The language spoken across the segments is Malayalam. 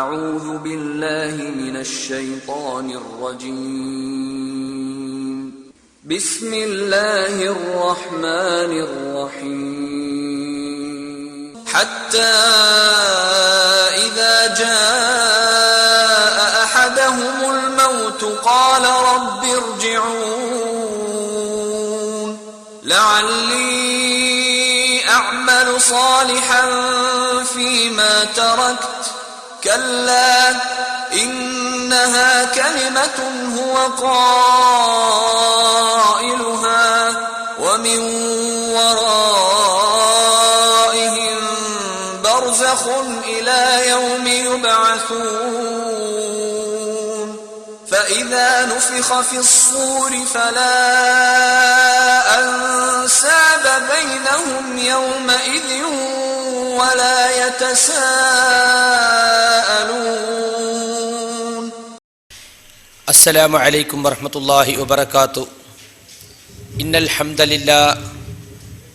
أعوذ بالله من الشيطان الرجيم بسم الله الرحمن الرحيم حتى إذا جاء أحدهم الموت قال رب ارجعون لعلي أعمل صالحا فيما تركت كلا إنها كلمة هو قائلها ومن ورائهم برزخ إلى يوم يبعثون فإذا نفخ في الصور فلا أنساب بينهم يومئذ ولا يتساءلون السلام عليكم ورحمة الله وبركاته إن الحمد لله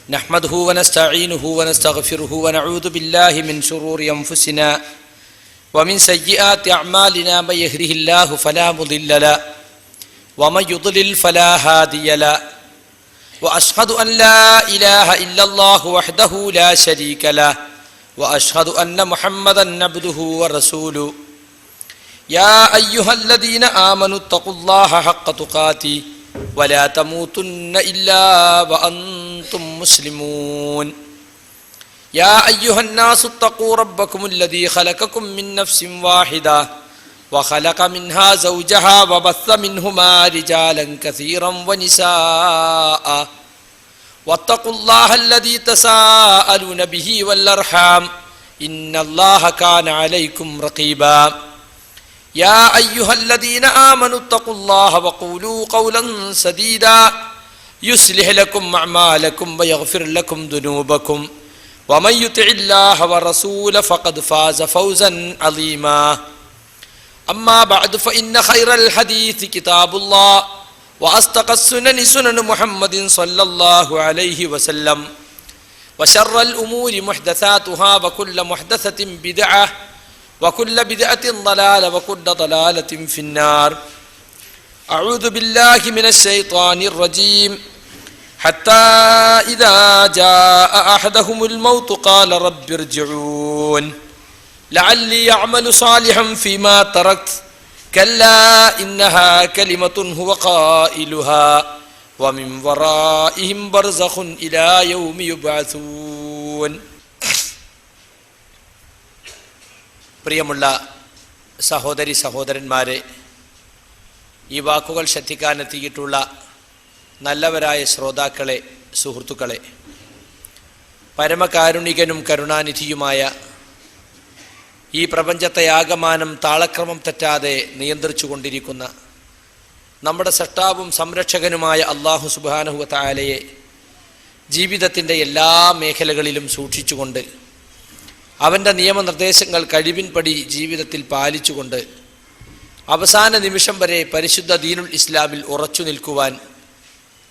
نحمده ونستعينه ونستغفره ونعوذ بالله من شرور أنفسنا ومن سيئات أعمالنا من يهده الله فلا مضل له ومن يضلل فلا هادي له وأشهد أن لا إله إلا الله وحده لا شريك له وأشهد أن محمدا عبده ورسوله يا أيها الذين آمنوا اتقوا الله حق تقاته ولا تموتن إلا وأنتم مسلمون يا أيها الناس اتقوا ربكم الذي خلقكم من نفس واحدة وخلق منها زوجها وبث منهما رجالا كثيرا ونساء واتقوا الله الذي تساءلون به والأرحام إن الله كان عليكم رقيبا يا أيها الذين آمنوا اتقوا الله وقولوا قولا سديدا يصلح لكم أعمالكم ويغفر لكم ذنوبكم ومن يطع الله ورسوله فقد فاز فوزا عظيما أما بعد فإن خير الحديث كتاب الله وأصدق السنن سنن محمد صلى الله عليه وسلم وشر الأمور محدثاتها وكل محدثة بدعة وكل بدعة ضلالة وكل ضلالة في النار أعوذ بالله من الشيطان الرجيم حتى إذا جاء أحدهم الموت قال رب ارجعون لعلي أعمل صالحا فيما تركت كلا إنها كلمة هو قائلها ومن ورائهم برزخ إلى يوم يبعثون. പ്രിയമുള്ള സഹോദരി സഹോദരന്മാരെ, ഈ വാക്കുകൾ ശ്രദ്ധിക്കാനെത്തിയിട്ടുള്ള നല്ലവരായ ശ്രോതാക്കളെ, സുഹൃത്തുക്കളെ, പരമകാരുണികനും കരുണാനിധിയുമായ ഈ പ്രപഞ്ചത്തെ ആകമാനം താളക്രമം തെറ്റാതെ നിയന്ത്രിച്ചു കൊണ്ടിരിക്കുന്ന നമ്മുടെ സൃഷ്ടാവും സംരക്ഷകനുമായ അല്ലാഹു സുബ്ഹാനഹു വ തആലയെ ജീവിതത്തിൻ്റെ എല്ലാ മേഖലകളിലും സൂക്ഷിച്ചുകൊണ്ട് അവൻ്റെ നിയമനിർദ്ദേശങ്ങൾ കഴിവിൻപടി ജീവിതത്തിൽ പാലിച്ചുകൊണ്ട് അവസാന നിമിഷം വരെ പരിശുദ്ധ ദീനുൽ ഇസ്ലാമിൽ ഉറച്ചു നിൽക്കുവാൻ,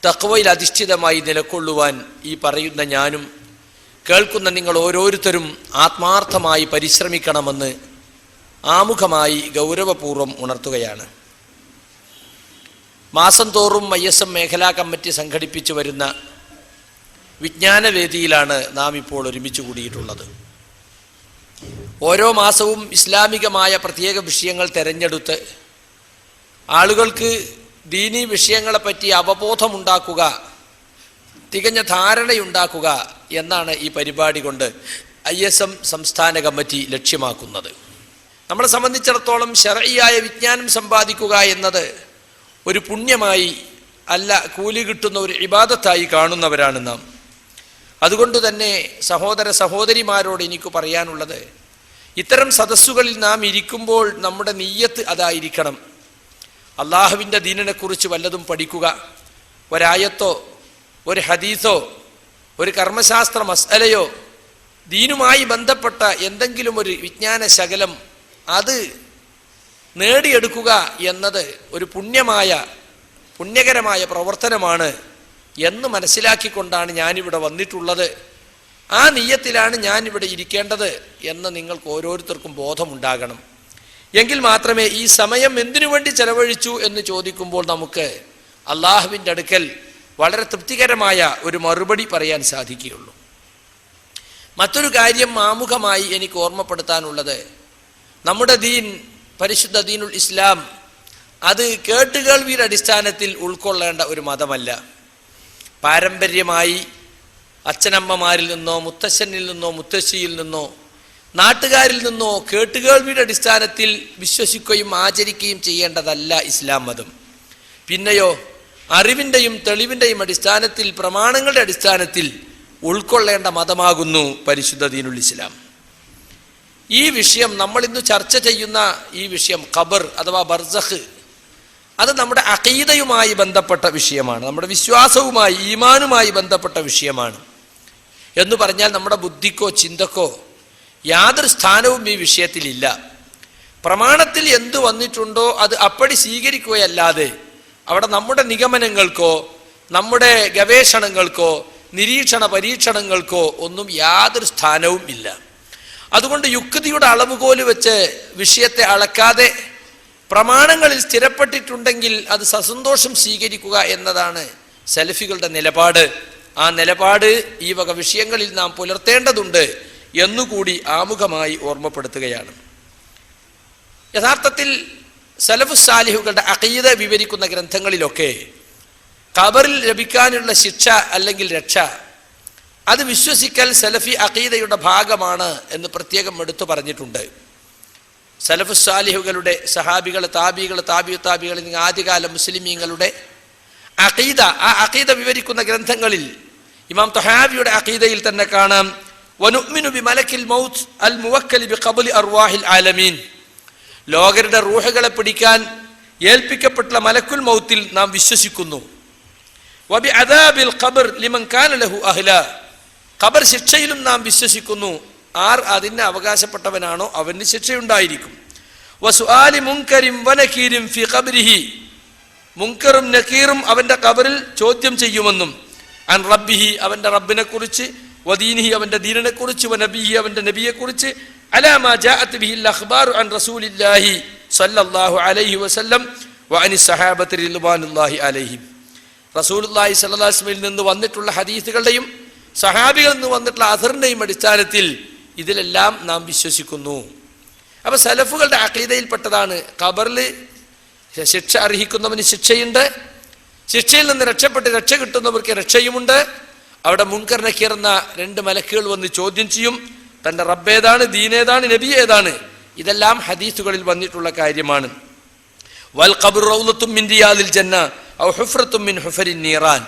തഖ്വയിൽ അധിഷ്ഠിതമായി നിലകൊള്ളുവാൻ ഈ പറയുന്ന ഞാനും കേൾക്കുന്ന നിങ്ങൾ ഓരോരുത്തരും ആത്മാർത്ഥമായി പരിശ്രമിക്കണമെന്ന് ആമുഖമായി ഗൗരവപൂർവ്വം ഉണർത്തുകയാണ്. മാസം തോറും ISM മേഖലാ കമ്മിറ്റി സംഘടിപ്പിച്ചു വരുന്ന വിജ്ഞാനവേദിയിലാണ് നാം ഇപ്പോൾ ഒരുമിച്ച് കൂടിയിട്ടുള്ളത്. ഓരോ മാസവും ഇസ്ലാമികമായ പ്രത്യേക വിഷയങ്ങൾ തിരഞ്ഞെടുത്ത് ആളുകൾക്ക് ദീനീ വിഷയങ്ങളെപ്പറ്റി അവബോധമുണ്ടാക്കുക, തികഞ്ഞ ധാരണയുണ്ടാക്കുക എന്നാണ് ഈ പരിപാടി കൊണ്ട് ISM സംസ്ഥാന കമ്മിറ്റി ലക്ഷ്യമാക്കുന്നത്. നമ്മളെ സംബന്ധിച്ചിടത്തോളം ശർഈയായ വിജ്ഞാനം സമ്പാദിക്കുക എന്നത് ഒരു പുണ്യമായി അല്ല, കൂലി കിട്ടുന്ന ഒരു ഇബാദത്തായി കാണുന്നവരാണ് നാം. അതുകൊണ്ട് തന്നെ സഹോദര സഹോദരിമാരോട് എനിക്ക് പറയാനുള്ളത്, ഇത്തരം സദസ്സുകളിൽ നാം ഇരിക്കുമ്പോൾ നമ്മുടെ നിയ്യത്ത് അതായിരിക്കണം. അള്ളാഹുവിൻ്റെ ദീനിനെക്കുറിച്ച് വല്ലതും പഠിക്കുക, ഒരായത്തോ ഒരു ഹദീസോ ഒരു കർമ്മശാസ്ത്ര മസ്അലയോ ദീനുമായി ബന്ധപ്പെട്ട എന്തെങ്കിലും ഒരു വിജ്ഞാന ശകലം അത് നേടിയെടുക്കുക എന്നത് ഒരു പുണ്യകരമായ പ്രവർത്തനമാണ് എന്ന് മനസ്സിലാക്കിക്കൊണ്ടാണ് ഞാനിവിടെ വന്നിട്ടുള്ളത്. ആ നിയ്യത്തിലാണ് ഞാനിവിടെ ഇരിക്കേണ്ടത് എന്ന് നിങ്ങൾക്ക് ഓരോരുത്തർക്കും ബോധമുണ്ടാകണം. എങ്കിൽ മാത്രമേ ഈ സമയം എന്തിനു വേണ്ടി ചെലവഴിച്ചു എന്ന് ചോദിക്കുമ്പോൾ നമുക്ക് അള്ളാഹുവിൻ്റെ അടുക്കൽ വളരെ തൃപ്തികരമായ ഒരു മറുപടി പറയാൻ സാധിക്കുകയുള്ളൂ. മറ്റൊരു കാര്യം ആമുഖമായി എനിക്ക് ഓർമ്മപ്പെടുത്താനുള്ളത്, നമ്മുടെ ദീൻ, പരിശുദ്ധ ദീനുൽ ഇസ്ലാം, അത് കേട്ടുകേൾവിയുടെ അടിസ്ഥാനത്തിൽ ഉൾക്കൊള്ളേണ്ട ഒരു മതമല്ല. പാരമ്പര്യമായി അച്ഛനമ്മമാരിൽ നിന്നോ മുത്തശ്ശനിൽ നിന്നോ മുത്തശ്ശിയിൽ നിന്നോ നാട്ടുകാരിൽ നിന്നോ കേട്ടുകേൾവിയുടെ അടിസ്ഥാനത്തിൽ വിശ്വസിക്കുകയും ആചരിക്കുകയും ചെയ്യേണ്ടതല്ല ഇസ്ലാം മതം. പിന്നെയോ അറിവിൻ്റെയും തെളിവിൻ്റെയും അടിസ്ഥാനത്തിൽ, പ്രമാണങ്ങളുടെ അടിസ്ഥാനത്തിൽ ഉൾക്കൊള്ളേണ്ട മതമാകുന്നു പരിശുദ്ധ ദീനുൽ ഇസ്ലാം. ഈ വിഷയം, നമ്മൾ ഇന്ന് ചർച്ച ചെയ്യുന്ന ഈ വിഷയം, ഖബർ അഥവാ ബർസഖ്, അത് നമ്മുടെ അഖീദയുമായി ബന്ധപ്പെട്ട വിഷയമാണ്, നമ്മുടെ വിശ്വാസവുമായി, ഈമാനുമായി ബന്ധപ്പെട്ട വിഷയമാണ്. എന്ന് പറഞ്ഞാൽ നമ്മുടെ ബുദ്ധിക്കോ ചിന്തക്കോ യാതൊരു സ്ഥാനവും ഈ വിഷയത്തിലില്ല. പ്രമാണത്തിൽ എന്തു വന്നിട്ടുണ്ടോ അത് അപ്പടി സ്വീകരിക്കുകയല്ലാതെ അവിടെ നമ്മുടെ നിഗമനങ്ങൾക്കോ നമ്മുടെ ഗവേഷണങ്ങൾക്കോ നിരീക്ഷണ പരീക്ഷണങ്ങൾക്കോ ഒന്നും യാതൊരു സ്ഥാനവും ഇല്ല. അതുകൊണ്ട് യുക്തിയുടെ അളവുകോല് വെച്ച് വിഷയത്തെ അളക്കാതെ പ്രമാണങ്ങളിൽ സ്ഥിരപ്പെട്ടിട്ടുണ്ടെങ്കിൽ അത് സസന്തോഷം സ്വീകരിക്കുക എന്നതാണ് സലഫികളുടെ നിലപാട്. ആ നിലപാട് ഈ വക വിഷയങ്ങളിൽ നാം പുലർത്തേണ്ടതുണ്ട് എന്നുകൂടി ആമുഖമായി ഓർമ്മപ്പെടുത്തുകയാണ്. യഥാർത്ഥത്തിൽ സലഫു സാലിഹുകളുടെ അഖീദ വിവരിക്കുന്ന ഗ്രന്ഥങ്ങളിലൊക്കെ ഖബറിൽ ലഭിക്കാനുള്ള ശിക്ഷ അല്ലെങ്കിൽ രക്ഷ, അത് വിശ്വസിക്കൽ സലഫി അഖീദയുടെ ഭാഗമാണ് എന്ന് പ്രത്യേകം എടുത്തു പറഞ്ഞിട്ടുണ്ട്. സലഫു സാലിഹുകളുടെ സഹാബികൾ, താബികൾ, താബികൾ എന്നിങ്ങനെ ആദ്യകാല മുസ്ലിമീങ്ങളുടെ അഖീദ, ആ അഖീദ വിവരിക്കുന്ന ഗ്രന്ഥങ്ങളിൽ ഇമാം തഹാവിയുടെ അഖീദയിൽ തന്നെ കാണാം, വനുഅ്മിനു ബിമലക്കിൽ മൗത്ത് അൽ മുവക്കലി ബിഖബ്ലി അർവാഹിൽ ആലമീൻ, ലോകരുടെ റൂഹുകളെ പിടിക്കാൻ ഏൽപ്പിക്കപ്പെട്ട മലക്കുൽ മൗത്തിൽ നാം വിശ്വസിക്കുന്നു. വബി അദാബിൽ ഖബർ ലിമൻ കാന ലഹു അഹ്ല, ഖബർ ശിക്ഷയിലും നാം വിശ്വസിക്കുന്നു. ആർ അതിന് അവകാശപ്പെട്ടവനാണോ അവന് ശിക്ഷയുണ്ടായിരിക്കും. വസുആലി മുൻകരിൻ വനകീരിൻ ഫി ഖബ്രിഹി, മുൻകറും നകീറും അവന്റെ ഖബറിൽ ചോദ്യം ചെയ്യുമെന്നും, അൻ റബ്ബിഹി അവന്റെ റബ്ബിനെ കുറിച്ച്, വദീനിഹി അവന്റെ ദീനിനെ കുറിച്ച്, വനബിഹി അവന്റെ നബിയെ കുറിച്ച്, അലാ മാ ജാഅത് ബിഹിൽ അഖ്ബാറു അൻ റസൂലില്ലാഹി സ്വല്ലല്ലാഹു അലൈഹി വസല്ലം വഅനി സ്വഹാബത്തി റിദ്വാനുല്ലാഹി അലൈഹിം, റസൂലുള്ളാഹി സ്വല്ലല്ലാഹു അലൈഹി വസല്ലമയിൽ നിന്ന് വന്നിട്ടുള്ള ഹദീസുകളുടെയും സഹാബികളിൽ നിന്ന് വന്നിട്ടുള്ള അഥറിന്റെയും അടിസ്ഥാനത്തിൽ ഇതിലെല്ലാം നാം വിശ്വസിക്കുന്നു. അപ്പൊ സലഫുകളുടെ അഖീദയിൽപ്പെട്ടതാണ് ഖബറിൽ ശിക്ഷ അർഹിക്കുന്നവന് ശിക്ഷയുണ്ട്, ശിക്ഷയിൽ നിന്ന് രക്ഷപ്പെട്ട് രക്ഷ കിട്ടുന്നവർക്ക് രക്ഷയുമുണ്ട്. അവിടെ മുൻകർ നക്കീർ എന്ന രണ്ട് മലക്കുകൾ വന്ന് ചോദ്യം ചെയ്യും, തന്റെ റബ്ബേതാണ്, ദീനേതാണ്, നബി ഏതാണ്. ഇതെല്ലാം ഹദീസുകളിൽ വന്നിട്ടുള്ള കാര്യമാണ്. വൽ ഖബ്റു റൗളത്തും മിൻ റിയാദിൽ ജന്ന ഔ ഹുഫ്റത്തും മിൻ ഹുഫരിൻ നീറാൻ,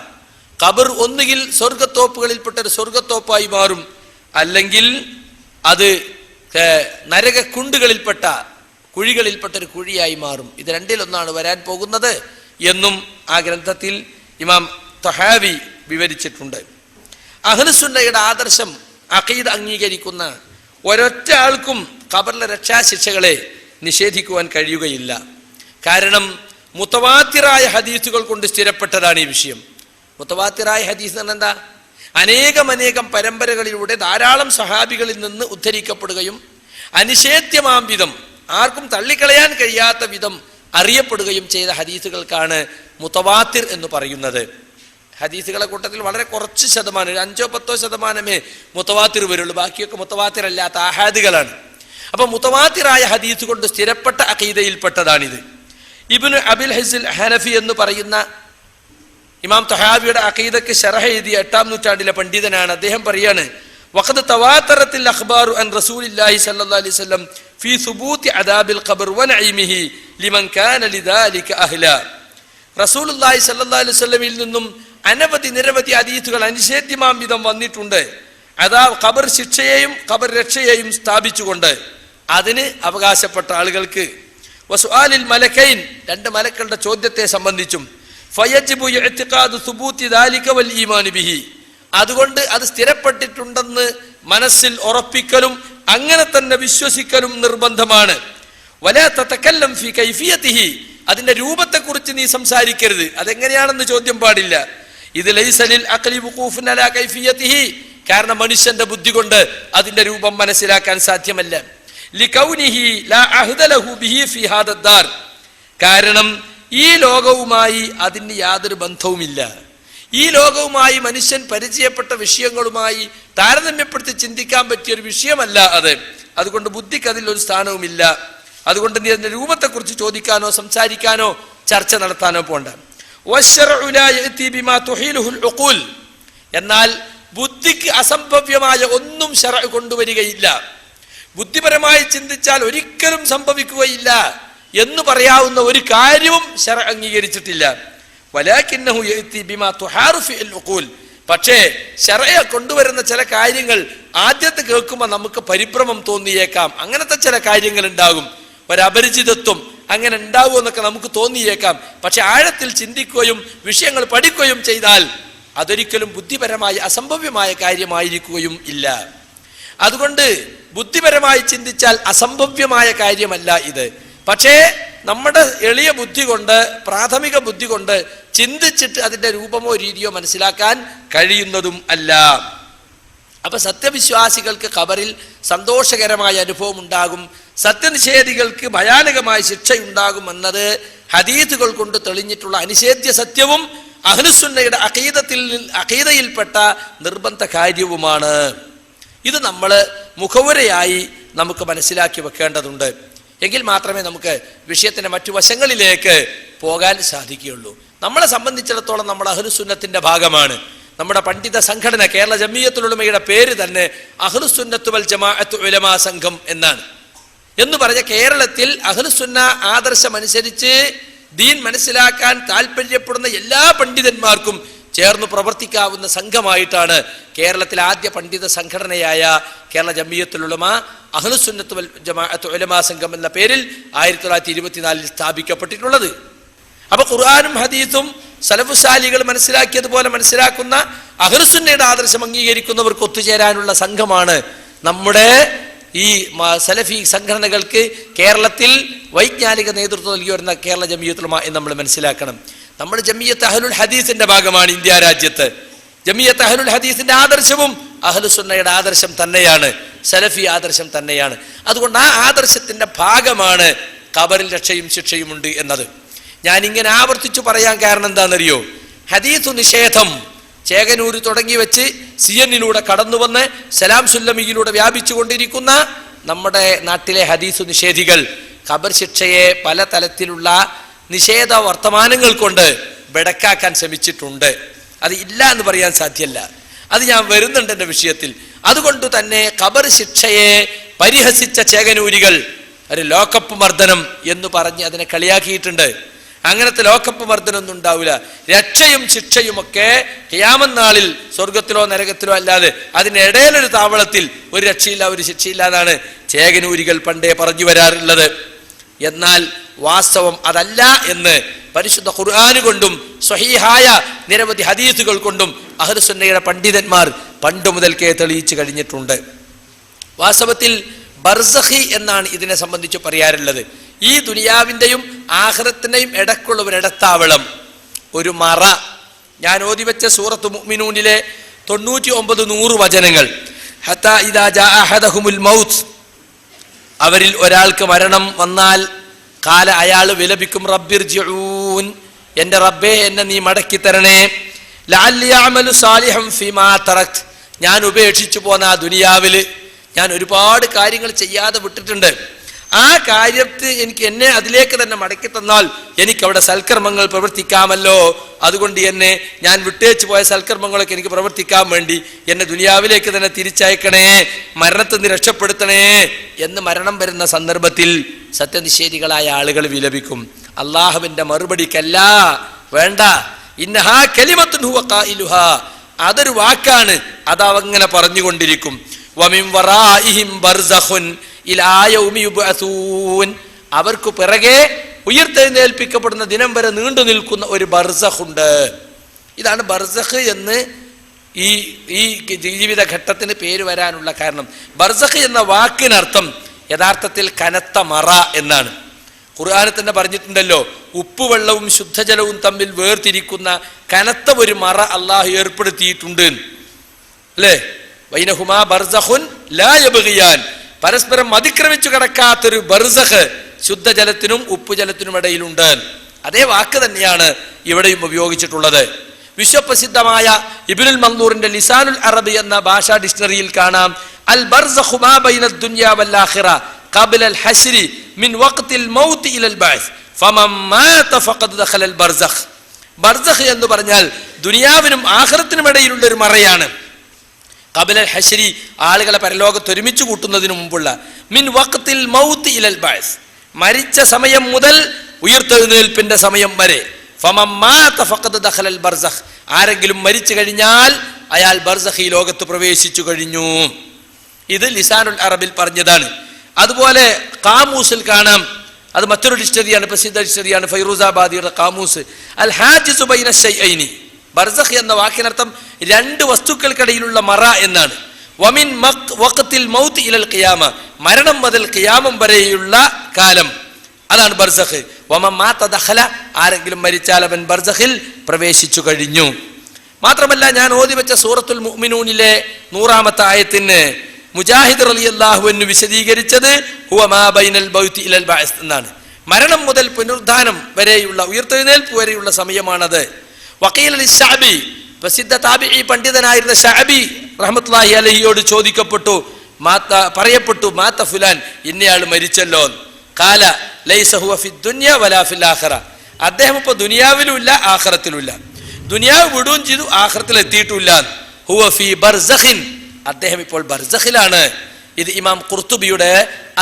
ഖബർ ഒന്നുകിൽ സ്വർഗത്തോപ്പുകളിൽപ്പെട്ട ഒരു സ്വർഗത്തോപ്പായി മാറും, അല്ലെങ്കിൽ അത് നരകക്കുണ്ടുകളിൽപ്പെട്ട കുഴികളിൽപ്പെട്ട ഒരു കുഴിയായി മാറും. ഇത് രണ്ടിലൊന്നാണ് വരാൻ പോകുന്നത് എന്നും ആ ഗ്രന്ഥത്തിൽ ഇമാം തഹാവി വിവരിച്ചിട്ടുണ്ട്. അഹ്ലുസുന്നയുടെ ആദർശം, അഖീദ അംഗീകരിക്കുന്ന ഒരൊറ്റ ആൾക്കും ഖബറിലെ രക്ഷാശിക്ഷകളെ നിഷേധിക്കുവാൻ കഴിയുകയില്ല. കാരണം മുതവാത്തിറായ ഹദീസുകൾ കൊണ്ട് സ്ഥിരപ്പെട്ടതാണ് ഈ വിഷയം. മുതവാത്തിറായ ഹദീസ് എന്ന് എന്താ? അനേകം പരമ്പരകളിലൂടെ ധാരാളം സഹാബികളിൽ നിന്ന് ഉദ്ധരിക്കപ്പെടുകയും അനിഷേധ്യമാം വിധം, ആർക്കും തള്ളിക്കളയാൻ കഴിയാത്ത വിധം അറിയപ്പെടുകയും ചെയ്ത ഹദീസുകൾക്കാണ് മുതവാത്തിർ എന്ന് പറയുന്നത്. ഹദീസുകളെ കൂട്ടത്തിൽ വളരെ കുറച്ച് ശതമാനം, 5-10% മുതവാത്തിർ വരുള്ളൂ, ബാക്കിയൊക്കെ മുതവാത്തിർ അല്ലാത്ത ആഹാദുകളാണ്. അപ്പൊ മുതവാത്തിറായ ഹദീസ് കൊണ്ട് സ്ഥിരപ്പെട്ട അഖീദയിൽപ്പെട്ടതാണിത്. ഇബ്നു അബിൽ ഹിസ്ൽ ഹനഫി എന്ന് പറയുന്ന ഇമാം തഹാവിയുടെ അഖീദക്ക് ശറഹ് എഴുതിയ 8-ാം നൂറ്റാണ്ടിലെ പണ്ഡിതനാണ്. അദ്ദേഹം പറയാണ്, വഖദ് തവാതറത്തിൽ അഖ്ബാറു അൻ റസൂലില്ലാഹി സ്വല്ലല്ലാഹു അലൈഹി വസല്ലം ഫീ സുബൂതി അദാബിൽ ഖബർ വനഈമിഹി ലിമൻ കാന ലിദാലിക അഹ്ല, റസൂലുള്ളാഹി സ്വല്ലല്ലാഹു അലൈഹി വസല്ലമിൽ നിന്നും നിരവധി ഹദീസുകൾ അനിഷേധ്യമാം വിധം വന്നിട്ടുണ്ട്. ഖബർ ശിക്ഷയെയും ഖബർ രക്ഷയെയും സ്ഥാപിച്ചുകൊണ്ട് അതിന് അവകാശപ്പെട്ട ആളുകൾക്ക്. വസുആലിൽ മലക്കൈൻ, രണ്ട് മലക്കളുടെ ചോദ്യത്തെ സംബന്ധിച്ചും, ഫയജിബു ഇഅ്തിഖാദു സുബൂതി ദാലിക വൽ ഈമാൻ ബിഹി, അതുകൊണ്ട് അത് സ്ഥിരപ്പെട്ടിട്ടുണ്ടെന്ന് മനസ്സിൽ ഉറപ്പിക്കലും അങ്ങനെ തന്നെ വിശ്വസിക്കലും നിർബന്ധമാണ്. വലാ തതകല്ലം ഫീ കൈഫിയതിഹി, അതിന്റെ രൂപത്തെക്കുറിച്ച് നീ സംസാരിക്കരുത്, അതെങ്ങനെയാണെന്ന് ചോദ്യം പാടില്ല. ഇത് ലൈസ ലിൽ അഖ്ലി വുഖൂഫുൻ അലാ കൈഫിയതിഹി, കാരണം മനുഷ്യന്റെ ബുദ്ധി കൊണ്ട് അതിന്റെ രൂപം മനസ്സിലാക്കാൻ സാധ്യമല്ല. ലികൗനിഹി ലാ അഹ്ദ ലഹു ബിഹി ഫീ ഹാദദ്ദാർ. കാരണം ഈ ലോകവുമായി അതിന് യാതൊരു ബന്ധവുമില്ല. ഈ ലോകവുമായി മനുഷ്യൻ പരിചയപ്പെട്ട വിഷയങ്ങളുമായി താരതമ്യപ്പെടുത്തി ചിന്തിക്കാൻ പറ്റിയൊരു വിഷയമല്ല അത്. അതുകൊണ്ട് ബുദ്ധിക്ക് അതിൽ ഒരു സ്ഥാനവുമില്ല. അതുകൊണ്ട് നീ അതിന്റെ രൂപത്തെക്കുറിച്ച് ചോദിക്കാനോ സംസാരിക്കാനോ ചർച്ച നടത്താനോ പോണ്ട. എന്നാൽ ബുദ്ധിക്ക് അസംഭവ്യമായ ഒന്നും ശർഅ് കൊണ്ടുവരികയില്ല. ബുദ്ധിപരമായി ചിന്തിച്ചാൽ ഒരിക്കലും സംഭവിക്കുകയില്ല എന്ന് പറയാവുന്ന ഒരു കാര്യവും ശർഅ് അംഗീകരിച്ചിട്ടില്ല. വലാകിന്നഹു യഅതി ബിമാ തുഹാറു ഫിൽ ഉഖൂൽ. പക്ഷേ ശർഅ് കൊണ്ടുവരുന്ന ചില കാര്യങ്ങൾ ആദ്യത്തെ കേൾക്കുമ്പോൾ നമുക്ക് പരിഭ്രമം തോന്നിയേക്കാം. അങ്ങനത്തെ ചില കാര്യങ്ങൾ ഉണ്ടാകും. ഒരപരിചിതത്വം അങ്ങനെ ഉണ്ടാവുമെന്നൊക്കെ നമുക്ക് തോന്നിയേക്കാം. പക്ഷെ ആഴത്തിൽ ചിന്തിക്കുകയും വിഷയങ്ങൾ പഠിക്കുകയും ചെയ്താൽ അതൊരിക്കലും ബുദ്ധിപരമായി അസംഭവ്യമായ കാര്യമായിരിക്കുകയും ഇല്ല. അതുകൊണ്ട് ബുദ്ധിപരമായി ചിന്തിച്ചാൽ അസംഭവ്യമായ കാര്യമല്ല ഇത്. പക്ഷേ നമ്മുടെ എളിയ ബുദ്ധി കൊണ്ട്, പ്രാഥമിക ബുദ്ധി കൊണ്ട് ചിന്തിച്ചിട്ട് അതിന്റെ രൂപമോ രീതിയോ മനസ്സിലാക്കാൻ കഴിയുന്നതും അല്ല. അപ്പൊ സത്യവിശ്വാസികൾക്ക് ഖബറിൽ സന്തോഷകരമായ അനുഭവം ഉണ്ടാകും, സത്യനിഷേധികൾക്ക് ഭയാനകമായ ശിക്ഷയുണ്ടാകും എന്നത് ഹദീസുകൾ കൊണ്ട് തെളിഞ്ഞിട്ടുള്ള അനിഷേധ്യ സത്യവും അഹ്ലുസുന്നയുടെ അഖീദയിൽപ്പെട്ട നിർബന്ധ കാര്യവുമാണ്. ഇത് നമ്മൾ മുഖവുരയായി നമുക്ക് മനസ്സിലാക്കി വെക്കേണ്ടതുണ്ട്. എങ്കിൽ മാത്രമേ നമുക്ക് വിഷയത്തിന്റെ മറ്റു വശങ്ങളിലേക്ക് പോകാൻ സാധിക്കുകയുള്ളൂ. നമ്മളെ സംബന്ധിച്ചിടത്തോളം നമ്മൾ അഹ്ലുസുന്നത്തിന്റെ ഭാഗമാണ്. നമ്മുടെ പണ്ഡിത സംഘടന കേരള ജമിയത്തുൽ ഉലമയുടെ പേര് തന്നെ അഹ്ലുസുന്നത്ത് വൽ ജമാഅത്ത് ഉലമാ സംഘം എന്നാണ്. എന്ന് പറഞ്ഞ കേരളത്തിൽ അഹ്ലുസുന്ന ആദർശമനുസരിച്ച് ദീൻ മനസ്സിലാക്കാൻ താല്പര്യപ്പെടുന്ന എല്ലാ പണ്ഡിതന്മാർക്കും ചേർന്ന് പ്രവർത്തിക്കാവുന്ന സംഘമായിട്ടാണ് കേരളത്തിലെ ആദ്യ പണ്ഡിത സംഘടനയായ കേരള ജമിയത്തുൽ ഉലമ അഹ്ലുസുന്നത്ത് വൽ ജമാഅത്ത് ഉലമാ സംഘം എന്ന പേരിൽ 1924 സ്ഥാപിക്കപ്പെട്ടിട്ടുള്ളത്. അപ്പൊ ഖുർആനും ഹദീസും സലഫു സാലികൾ മനസ്സിലാക്കിയതുപോലെ മനസ്സിലാക്കുന്ന അഹ്ലുസുന്നയുടെ ആദർശം അംഗീകരിക്കുന്നവർക്ക് ഒത്തുചേരാനുള്ള സംഘമാണ് നമ്മുടെ ഈ സലഫി സംഘടനകൾക്ക് കേരളത്തിൽ വൈജ്ഞാനിക നേതൃത്വം നൽകി വരുന്ന കേരള ജമിയത്തുൽ ഉലമ എന്ന് നമ്മൾ മനസ്സിലാക്കണം. നമ്മുടെ ജമിയത്ത് അഹ്ലുൽ ഹദീസിന്റെ ഭാഗമാണ് ഇന്ത്യ രാജ്യത്ത്. ജമിയത്ത് അഹ്ലുൽ ഹദീസിന്റെ ആദർശവും അഹ്ലുസുന്നയുടെ ആദർശം തന്നെയാണ്, സലഫി ആദർശം തന്നെയാണ്. അതുകൊണ്ട് ആ ആദർശത്തിന്റെ ഭാഗമാണ് ഖബറിൽ രക്ഷയും ശിക്ഷയും ഉണ്ട് എന്നത്. ഞാൻ ഇങ്ങനെ ആവർത്തിച്ചു പറയാൻ കാരണം എന്താണെന്നറിയോ? ഹദീസു നിഷേധം ചേകനൂര് തുടങ്ങി വെച്ച് സിയന്നിലൂടെ കടന്നു വന്ന് സലാം സുല്ലമിയിലൂടെ വ്യാപിച്ചു കൊണ്ടിരിക്കുന്ന നമ്മുടെ നാട്ടിലെ ഹദീസു നിഷേധികൾ ഖബർ ശിക്ഷയെ പല തലത്തിലുള്ള നിഷേധ വർത്തമാനങ്ങൾ കൊണ്ട് ബെടക്കാക്കാൻ ശ്രമിച്ചിട്ടുണ്ട്. അത് ഇല്ല എന്ന് പറയാൻ സാധ്യമല്ല. അത് ഞാൻ വരുന്നുണ്ട് എൻ്റെ വിഷയത്തിൽ. അതുകൊണ്ട് തന്നെ ഖബർ ശിക്ഷയെ പരിഹസിച്ച ചേകനൂരികൾ ഒരു ലോക്കപ്പ് മർദ്ദനം എന്ന് പറഞ്ഞ് അതിനെ കളിയാക്കിയിട്ടുണ്ട്. അങ്ങനത്തെ ലോക്കപ്പ് മർദ്ദനൊന്നും ഉണ്ടാവില്ല. രക്ഷയും ശിക്ഷയുമൊക്കെ ഖിയാമത്ത് നാളിൽ സ്വർഗത്തിലോ നരകത്തിലോ അല്ലാതെ അതിനിടയിലൊരു താവളത്തിൽ ഒരു രക്ഷയില്ല, ഒരു ശിക്ഷയില്ല എന്നാണ് ചേകനൂരികൾ പണ്ടേ പറഞ്ഞു വരാറുള്ളത്. എന്നാൽ വാസ്തവം അതല്ല എന്ന് പരിശുദ്ധ ഖുർആൻ കൊണ്ടും സ്വഹീഹായ നിരവധി ഹദീസുകൾ കൊണ്ടും അഹ്ലുസുന്നയുടെ പണ്ഡിതന്മാർ പണ്ട് മുതൽക്കേ തെളിയിച്ചു കഴിഞ്ഞിട്ടുണ്ട്. വാസ്തവത്തിൽ ബർസഖി എന്നാണ് ഇതിനെ സംബന്ധിച്ച് പറയാറുള്ളത്. ഈ ദുനിയാവിൻ്റെയും ആഖിറത്തിൻ്റെയും ഇടക്കുള്ള ഒരു ഇടത്താവളം, ഒരു മറ. ഞാൻ ഓതിവെച്ച സൂറത്ത് മുഅ്മിനൂനിലെ 99-100 വചനങ്ങൾ. ഹത്താ ഇദാ ജാഅ അഹദഹുമുൽ മൗത്ത്, അവരിൽ ഒരാൾക്ക് മരണം വന്നാൽ കാല അയാൾ വിലപിക്കും, റബ്ബിർജിഊൻ, എൻ്റെ റബ്ബേ എന്നെ നീ മടക്കി തരണേ, ലഅല്ലി അഅമലു സാലിഹൻ ഫീമാ തറക്ത്, ഞാൻ ഉപേക്ഷിച്ചു പോന്ന ആ ദുനിയാവിൽ ഞാൻ ഒരുപാട് കാര്യങ്ങൾ ചെയ്യാതെ വിട്ടിട്ടുണ്ട്. ആ കാര്യത്തിൽ എന്നെ അതിലേക്ക് തന്നെ മടക്കി തന്നാൽ എനിക്കവിടെ സൽക്കർമ്മങ്ങൾ പ്രവർത്തിക്കാമല്ലോ. അതുകൊണ്ട് എന്നെ ഞാൻ വിട്ടേച്ചു പോയ സൽക്കർമ്മങ്ങളൊക്കെ എനിക്ക് പ്രവർത്തിക്കാൻ വേണ്ടി എന്നെ ദുനിയാവിലേക്ക് തന്നെ തിരിച്ചയക്കണേ, മരണത്തിൽ നിന്ന് രക്ഷപ്പെടുത്തണേ എന്ന് മരണം വരുന്ന സന്ദർഭത്തിൽ സത്യനിഷേധികളായ ആളുകൾ വിലപിക്കും. അള്ളാഹുവിന്റെ മറുപടിക്കല്ല, വേണ്ട, ഇന്നഹാ കലിമത്തുൻ ഹുവ ഖായിലുഹാ, അതൊരു വാക്കാണ്, അതവങ്ങനെ പറഞ്ഞുകൊണ്ടിരിക്കും. വമിൻ വറാഇഹിം ബർസഖുൻ ഇലാ യൗമി യുബ്അസൂൻ, അവർക്ക് പിറകെ ഉയർത്തെഴുന്നേൽപ്പിക്കപ്പെടുന്ന ദിനം വരെ നീണ്ടു നിൽക്കുന്ന ഒരു ബർസഖുണ്ട്. ഇതാണ് ബർസഖ് എന്ന് ഈ ജീവിതഘട്ടത്തിന് പേര് വരാനുള്ള കാരണം. ബർസഖ് എന്ന വാക്കിനർത്ഥം യഥാർത്ഥത്തിൽ കനത്ത മറ എന്നാണ്. ഖുർആനിൽ തന്നെ പറഞ്ഞിട്ടുണ്ടല്ലോ, ഉപ്പുവെള്ളവും ശുദ്ധജലവും തമ്മിൽ വേർതിരിക്കുന്ന കനത്ത ഒരു മറ അള്ളാഹു ഏർപ്പെടുത്തിയിട്ടുണ്ട് അല്ലേ? ബൈനഹുമാ ബർസഖുൻ ലാ യബ്ഗിയാൻ, പരസ്പരം അതിക്രമിച്ചു കിടക്കാത്തൊരു ബർസഖ് ശുദ്ധജലത്തിനും ഉപ്പുജലത്തിനും ഇടയിലുണ്ട്. അതേ വാക്ക് തന്നെയാണ് ഇവിടെയും ഉപയോഗിച്ചിട്ടുള്ളത്. വിശ്വപ്രസിദ്ധമായ ഇബ്നുൽ മൻദൂറിന്റെ ലിസാനുൽ അറബി എന്ന ഭാഷാ ഡിക്ഷണറിയിൽ കാണാം, അൽ ബർസഖു മാ ബൈന ദുനിയ വൽ ആഖിറ ഖബ്ല അൽ ഹശ്രി മിൻ വഖ്തിൽ മൗത്ത് ഇലൽ ബഅസ് ഫമൻ മാത ഫഖദ് ദഖല അൽ ബർസഖ്. ബർസഖ് എന്ന് പറഞ്ഞാൽ ദുനിയാവിനും ആഖിറത്തിനും ഇടയിലുള്ള ഒരു മറയാണ്. ഖബ്ല അൽ ഹശ്രി ആളുകളെ പരലോകത്ത് ഒരുമിച്ച് കൂട്ടുന്നതിന് മുമ്പുള്ള, മിൻ വഖ്തിൽ മൗത്ത് ഇലൽ ബഅസ് മരിച്ച സമയം മുതൽ ഉയർത്തെഴുന്നേൽപ്പിന്റെ സമയം വരെ, ഫമൻ മാത ഫഖദ് ദഖല അൽ ബർസഖ് ആരെങ്കിലും മരിച്ചു കഴിഞ്ഞാൽ അയാൾ ബർസഖി ലോകത്ത് പ്രവേശിച്ചു കഴിഞ്ഞു. ഇത് ലിസാനുൽ അറബിൽ പറഞ്ഞതാണ്. അതുപോലെ ഖാമൂസിൽ കാണാം, അത് മറ്റൊരു ഡിക്ഷണറിയാണ്, പ്രസിദ്ധ ഡിക്ഷണറിയാണ്, ഫൈറൂസാബാദിയുടെ ഖാമൂസ്, അൽ ഹാജിസു ബൈന ശൈഅൈനി. ബർസഖ് എന്ന വാക്കിനർത്ഥം രണ്ട് വസ്തുക്കൾക്കിടയിലുള്ള മറ എന്നാണ്. വമിൻ വഖ്തിൽ മൗത്ത് ഇലൽ ഖിയാമ മരണം മുതൽ ഖിയാമം വരെയുള്ള കാലം, അതാണ് ബർസഖ്. വമൻ മാത ദഖല ആരെങ്കിലും മരിച്ചാൽ അവൻ ബർസഖിൽ പ്രവേശിച്ചു കഴിഞ്ഞു. മാത്രമല്ല, ഞാൻ ഓതി വെച്ച സൂറത്തുൽ മുഅ്മിനൂനിലെ 100-ാമത്തെ ആയത്തിന് മുജാഹിദ് റളിയല്ലാഹു അൻഹു വിശദീകരിച്ചത് ഹുവ മാ ബൈനൽ മൗത്തി ഇലൽ ബഅസ് എന്നാണ്. മരണം മുതൽ പുനരുദ്ധാനം വരെയുള്ള ഉയർത്തെഴുന്നേൽപ്പ് വരെയുള്ള സമയമാണത്. വഖീല ലിശ്ശഅബി, പ്രസിദ്ധ താബിഈ പണ്ഡിതനായിരുന്ന ശഅബി റഹ്മത്തുള്ളാഹി അലൈഹിയോട് ചോദിക്കപ്പെട്ടു, പറയപ്പെട്ടു, മാത ഫുലാൻ ഇന്നയാൾ മരിച്ചല്ലോ. ഖാല ലൈസ ഹുവ ഫിദ് ദുനിയ വലാ ഫിൽ ആഖിറ, അദ്ദേഹം ഇപ്പോൾ ദുനിയാവിലുമില്ല ആഖിറത്തിലുമില്ല. ദുനിയാവ് വിടുകയും ചെയ്തു, ആഖിറത്തിൽ എത്തിയിട്ടില്ല. ഹുവ ഫീ ബർസഖിൻ, അദ്ദേഹം ഇപ്പോൾ ബർസഖിലാണ്. ഇത് ഇമാം ഖുർത്തുബിയുടെ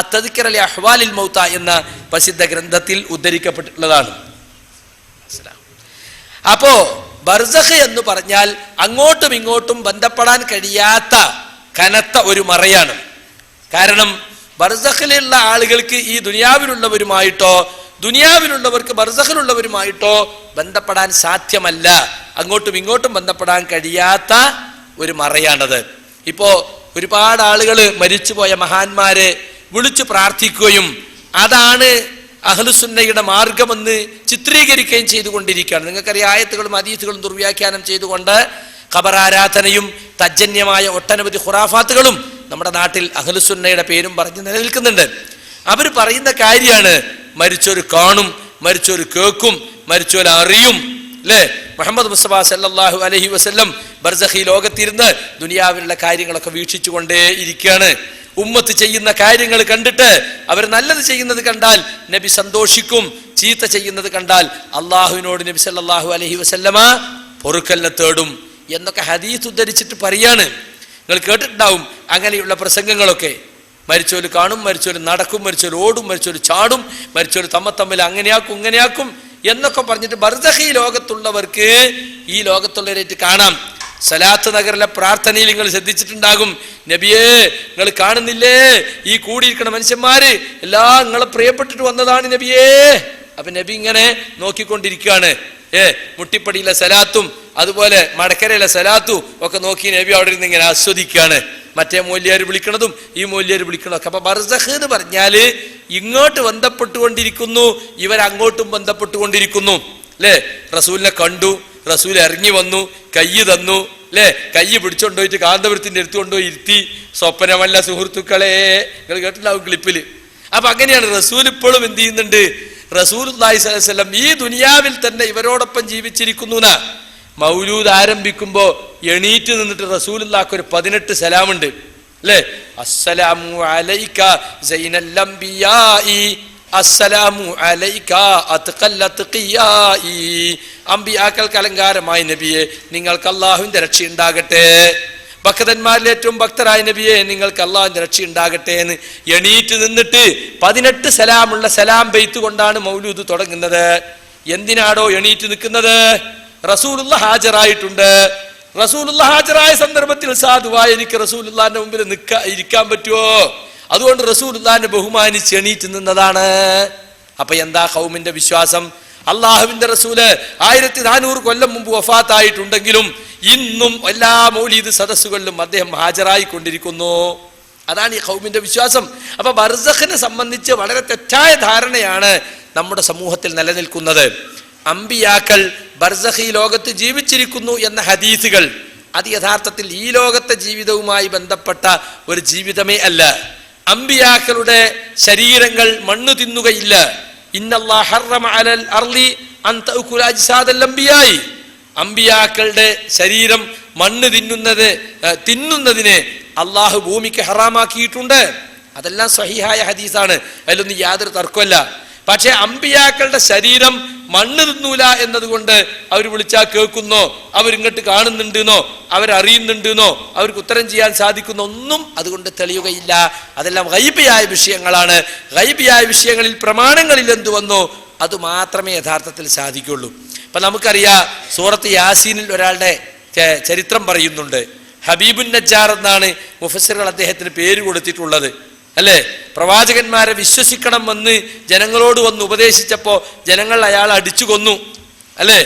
അത്തദ്കിറ ലി അഹ്വാലിൽ മൗത എന്ന പ്രസിദ്ധ ഗ്രന്ഥത്തിൽ ഉദ്ധരിക്കപ്പെട്ടിട്ടുള്ളതാണ്. അപ്പോ ബർസഖ് എന്ന് പറഞ്ഞാൽ അങ്ങോട്ടും ഇങ്ങോട്ടും ബന്ധപ്പെടാൻ കഴിയാത്ത കനത്ത ഒരു മറയാണ്. കാരണം ബർസഖിലുള്ള ആളുകൾക്ക് ഈ ദുനിയാവിലുള്ളവരുമായിട്ടോ ദുനിയാവിലുള്ളവർക്ക് ബർസഖിലുള്ളവരുമായിട്ടോ ബന്ധപ്പെടാൻ സാധ്യമല്ല. അങ്ങോട്ടും ഇങ്ങോട്ടും ബന്ധപ്പെടാൻ കഴിയാത്ത ഒരു മറയാണത്. ഇപ്പോ ഒരുപാട് ആളുകൾ മരിച്ചുപോയ മഹാന്മാരെ വിളിച്ചു പ്രാർത്ഥിക്കുകയും അതാണ് അഹ്ലുസുന്നയുടെ മാർഗമെന്ന് ചിത്രീകരിക്കുകയും ചെയ്തുകൊണ്ടിരിക്കുകയാണ്. നിങ്ങൾക്കറിയാം, ആയത്തുകളും ഹദീസുകളും ദുർവ്യാഖ്യാനം ചെയ്തുകൊണ്ട് ഖബറാരാധനയും തജ്ജന്യമായ ഒട്ടനവധി ഖുറാഫാത്തുകളും നമ്മുടെ നാട്ടിൽ അഹ്ലുസുന്നയുടെ പേരും പറഞ്ഞ് നിലനിൽക്കുന്നുണ്ട്. അവർ പറയുന്ന കാര്യമാണ്, മരിച്ചൊരു കാണും, മരിച്ചൊരു കേൾക്കും, മരിച്ചൊരു അറിയും. അല്ലേ, മുഹമ്മദ് മുസ്തഫ സല്ലല്ലാഹു അലൈഹി വസല്ലം ബർസഖി ലോകത്തിരുന്ന് ദുനിയാവിലുള്ള കാര്യങ്ങളൊക്കെ വീക്ഷിച്ചുകൊണ്ടേ ഇരിക്കുകയാണ്. ഉമ്മത്ത് ചെയ്യുന്ന കാര്യങ്ങൾ കണ്ടിട്ട് അവർ നല്ലത് ചെയ്യുന്നത് കണ്ടാൽ നബി സന്തോഷിക്കും, ചീത്ത ചെയ്യുന്നത് കണ്ടാൽ അള്ളാഹുവിനോട് നബി സല്ലല്ലാഹു അലൈഹി വസല്ലമ പൊറുക്കലിനെ തേടും എന്നൊക്കെ ഹദീസ് ഉദ്ധരിച്ചിട്ട് പറയാണ്. നിങ്ങൾ കേട്ടിട്ടുണ്ടാവും അങ്ങനെയുള്ള പ്രസംഗങ്ങളൊക്കെ. മരിച്ചോല് കാണും, മരിച്ചോല് നടക്കും, മരിച്ചോല് ഓടും, മരിച്ചോല് ചാടും, മരിച്ചോല് തമ്മിൽ അങ്ങനെയാക്കും ഇങ്ങനെയാക്കും എന്നൊക്കെ പറഞ്ഞിട്ട് ബർസഖി ലോകത്തുള്ളവർക്ക് ഈ ലോകത്തുള്ളവരായിട്ട് കാണാം. സലാത്ത് നഗറിലെ പ്രാർത്ഥനയിൽ നിങ്ങൾ ശ്രദ്ധിച്ചിട്ടുണ്ടാകും, നബിയേ നിങ്ങൾ കാണുന്നില്ലേ ഈ കൂടിയിരിക്കുന്ന മനുഷ്യന്മാര് എല്ലാം നിങ്ങളെ പ്രിയപ്പെട്ടിട്ട് വന്നതാണ് നബിയേ. അപ്പൊ നബി ഇങ്ങനെ നോക്കിക്കൊണ്ടിരിക്കുകയാണ്. മുട്ടിപ്പടിയിലെ സലാത്തും അതുപോലെ മടക്കരയിലെ സലാത്തും ഒക്കെ നോക്കി നബി അവിടെ ഇരുന്ന് ഇങ്ങനെ ആസ്വദിക്കുകയാണ്. മറ്റേ മൂല്യർ വിളിക്കണതും ഈ മൂല്യർ വിളിക്കണതൊക്കെ. അപ്പൊ ബർസഖ് എന്ന് പറഞ്ഞാല് ഇങ്ങോട്ട് ബന്ധപ്പെട്ടുകൊണ്ടിരിക്കുന്നു, ഇവരങ്ങോട്ടും ബന്ധപ്പെട്ടുകൊണ്ടിരിക്കുന്നു. അല്ലേ, റസൂലിനെ കണ്ടു, റസൂൽ ഇറങ്ങി വന്നു, കയ്യ് തന്നു, അല്ലേ, കയ്യ് പിടിച്ചോണ്ടുപോയിട്ട് കാന്തപുരത്തിന്റെ അടുത്ത് കൊണ്ടുപോയി ഇരുത്തി. സ്വപ്നമല്ല സുഹൃത്തുക്കളെ, നിങ്ങൾ കേട്ടിട്ടുണ്ടാവും ക്ലിപ്പില്. അപ്പൊ അങ്ങനെയാണ് റസൂൽ ഇപ്പോഴും എന്ത് ചെയ്യുന്നുണ്ട്, റസൂലുള്ളാഹി സ്വല്ലല്ലാഹു അലൈഹി വസല്ലം ഈ ദുനിയാവിൽ തന്നെ ഇവരോടൊപ്പം ജീവിച്ചിരിക്കുന്നു. മൗലൂദ് ആരംഭിക്കുമ്പോ എണീറ്റ് നിന്നിട്ട് റസൂലുള്ളാഹിക്ക് ഒരു 18 സലാമുണ്ട്. അല്ലേ, അസ്സലാമു അലൈക സൈനൽ അംബിയാഇ, അസ്സലാമു അലൈക അത്ഖൽ അത്ഖിയാഇ, അംബിയാക്കൾക്ക് അലങ്കാരമായ നബിയെ നിങ്ങൾക്ക് അല്ലാഹുവിന്റെ രക്ഷ ഉണ്ടാകട്ടെ, ഭക്തന്മാരിൽ ഏറ്റവും ഭക്തരായ നബിയെ നിങ്ങൾക്ക് അല്ലാഹുവിന്റെ രക്ഷ ഉണ്ടാകട്ടെ എന്ന് എണീറ്റ് നിന്നിട്ട് 18 സലാമുള്ള സലാം ബെയ്ത്ത് കൊണ്ടാണ് മൗലൂദ് തുടങ്ങുന്നത്. എന്തിനാടോ എണീറ്റ് നിൽക്കുന്നത്? റസൂലുള്ള ഹാജരായിട്ടുണ്ട്. റസൂലുള്ള ഹാജരായ സന്ദർഭത്തിൽ സാധുവായ എനിക്ക് റസൂലുള്ളാഹിന്റെ മുമ്പിൽ ഇരിക്കാൻ പറ്റുമോ? അതുകൊണ്ട് റസൂലുള്ളാഹിനെ ബഹുമാനിച്ച് എണീറ്റ് നിന്നതാണ്. അപ്പൊ എന്താ ഖൗമിന്റെ വിശ്വാസം? അള്ളാഹുവിന്റെ റസൂല് 1400 കൊല്ലം മുമ്പ് വഫാത്തായിട്ടുണ്ടെങ്കിലും ഇന്നും എല്ലാ മൗലീദ് സദസ്സുകളിലും അദ്ദേഹം ഹാജരായി കൊണ്ടിരിക്കുന്നു. അതാണ് ഈ ഖൗമിന്റെ വിശ്വാസം. അപ്പൊ ബർസഖിനെ സംബന്ധിച്ച് വളരെ തെറ്റായ ധാരണയാണ് നമ്മുടെ സമൂഹത്തിൽ നിലനിൽക്കുന്നത്. അമ്പിയാക്കൾ ബർസഖി ലോകത്ത് ജീവിച്ചിരിക്കുന്നു എന്ന ഹദീസുകൾ അത് യഥാർത്ഥത്തിൽ ഈ ലോകത്തെ ജീവിതവുമായി ബന്ധപ്പെട്ട ഒരു ജീവിതമേ അല്ല. അമ്പിയാക്കളുടെ ശരീരങ്ങൾ മണ്ണ് തിന്നുകയില്ല. ഇന്നല്ലാഹ ഹറമ അലൽ അർളി അൻ തഅകുല അജ്സാദൽ അംബിയായി. അമ്പിയാക്കളുടെ ശരീരം മണ്ണ് തിന്നുന്നതിനെ അള്ളാഹു ഭൂമിക്ക് ഹറാമാക്കിയിട്ടുണ്ട്. അതെല്ലാം സഹിഹായ ഹദീസാണ്, അതിലൊന്നും യാതൊരു തർക്കമല്ല. പക്ഷെ അമ്പിയാക്കളുടെ ശരീരം മണ്ണ് തിന്നൂല എന്നതുകൊണ്ട് അവർ വിളിച്ചാൽ കേൾക്കുന്നോ, അവരിങ്ങോട്ട് കാണുന്നുണ്ടെന്നോ, അവരറിയുന്നുണ്ടെന്നോ, അവർക്ക് ഉത്തരം ചെയ്യാൻ സാധിക്കുന്ന ഒന്നും അതുകൊണ്ട് തെളിയുകയില്ല. അതെല്ലാം ഗൈബിയായ വിഷയങ്ങളാണ്. ഗൈബിയായ വിഷയങ്ങളിൽ പ്രമാണങ്ങളിൽ എന്തു വന്നോ അത് മാത്രമേ യഥാർത്ഥത്തിൽ സാധിക്കുള്ളൂ. ഇപ്പൊ നമുക്കറിയാം, സൂറത്ത് യാസീനിൽ ഒരാളുടെ ചരിത്രം പറയുന്നുണ്ട്. ഹബീബുൻ നജ്ജാർ എന്നാണ് മുഫസ്സിറുകൾ അദ്ദേഹത്തിന് പേര് കൊടുത്തിട്ടുള്ളത്, അല്ലേ? പ്രവാചകന്മാരെ വിശ്വസിക്കണം എന്ന് ജനങ്ങളോട് വന്ന് ഉപദേശിച്ചപ്പോൾ ജനങ്ങൾ അയാൾ അടിച്ചു കൊന്നു, അല്ലേ?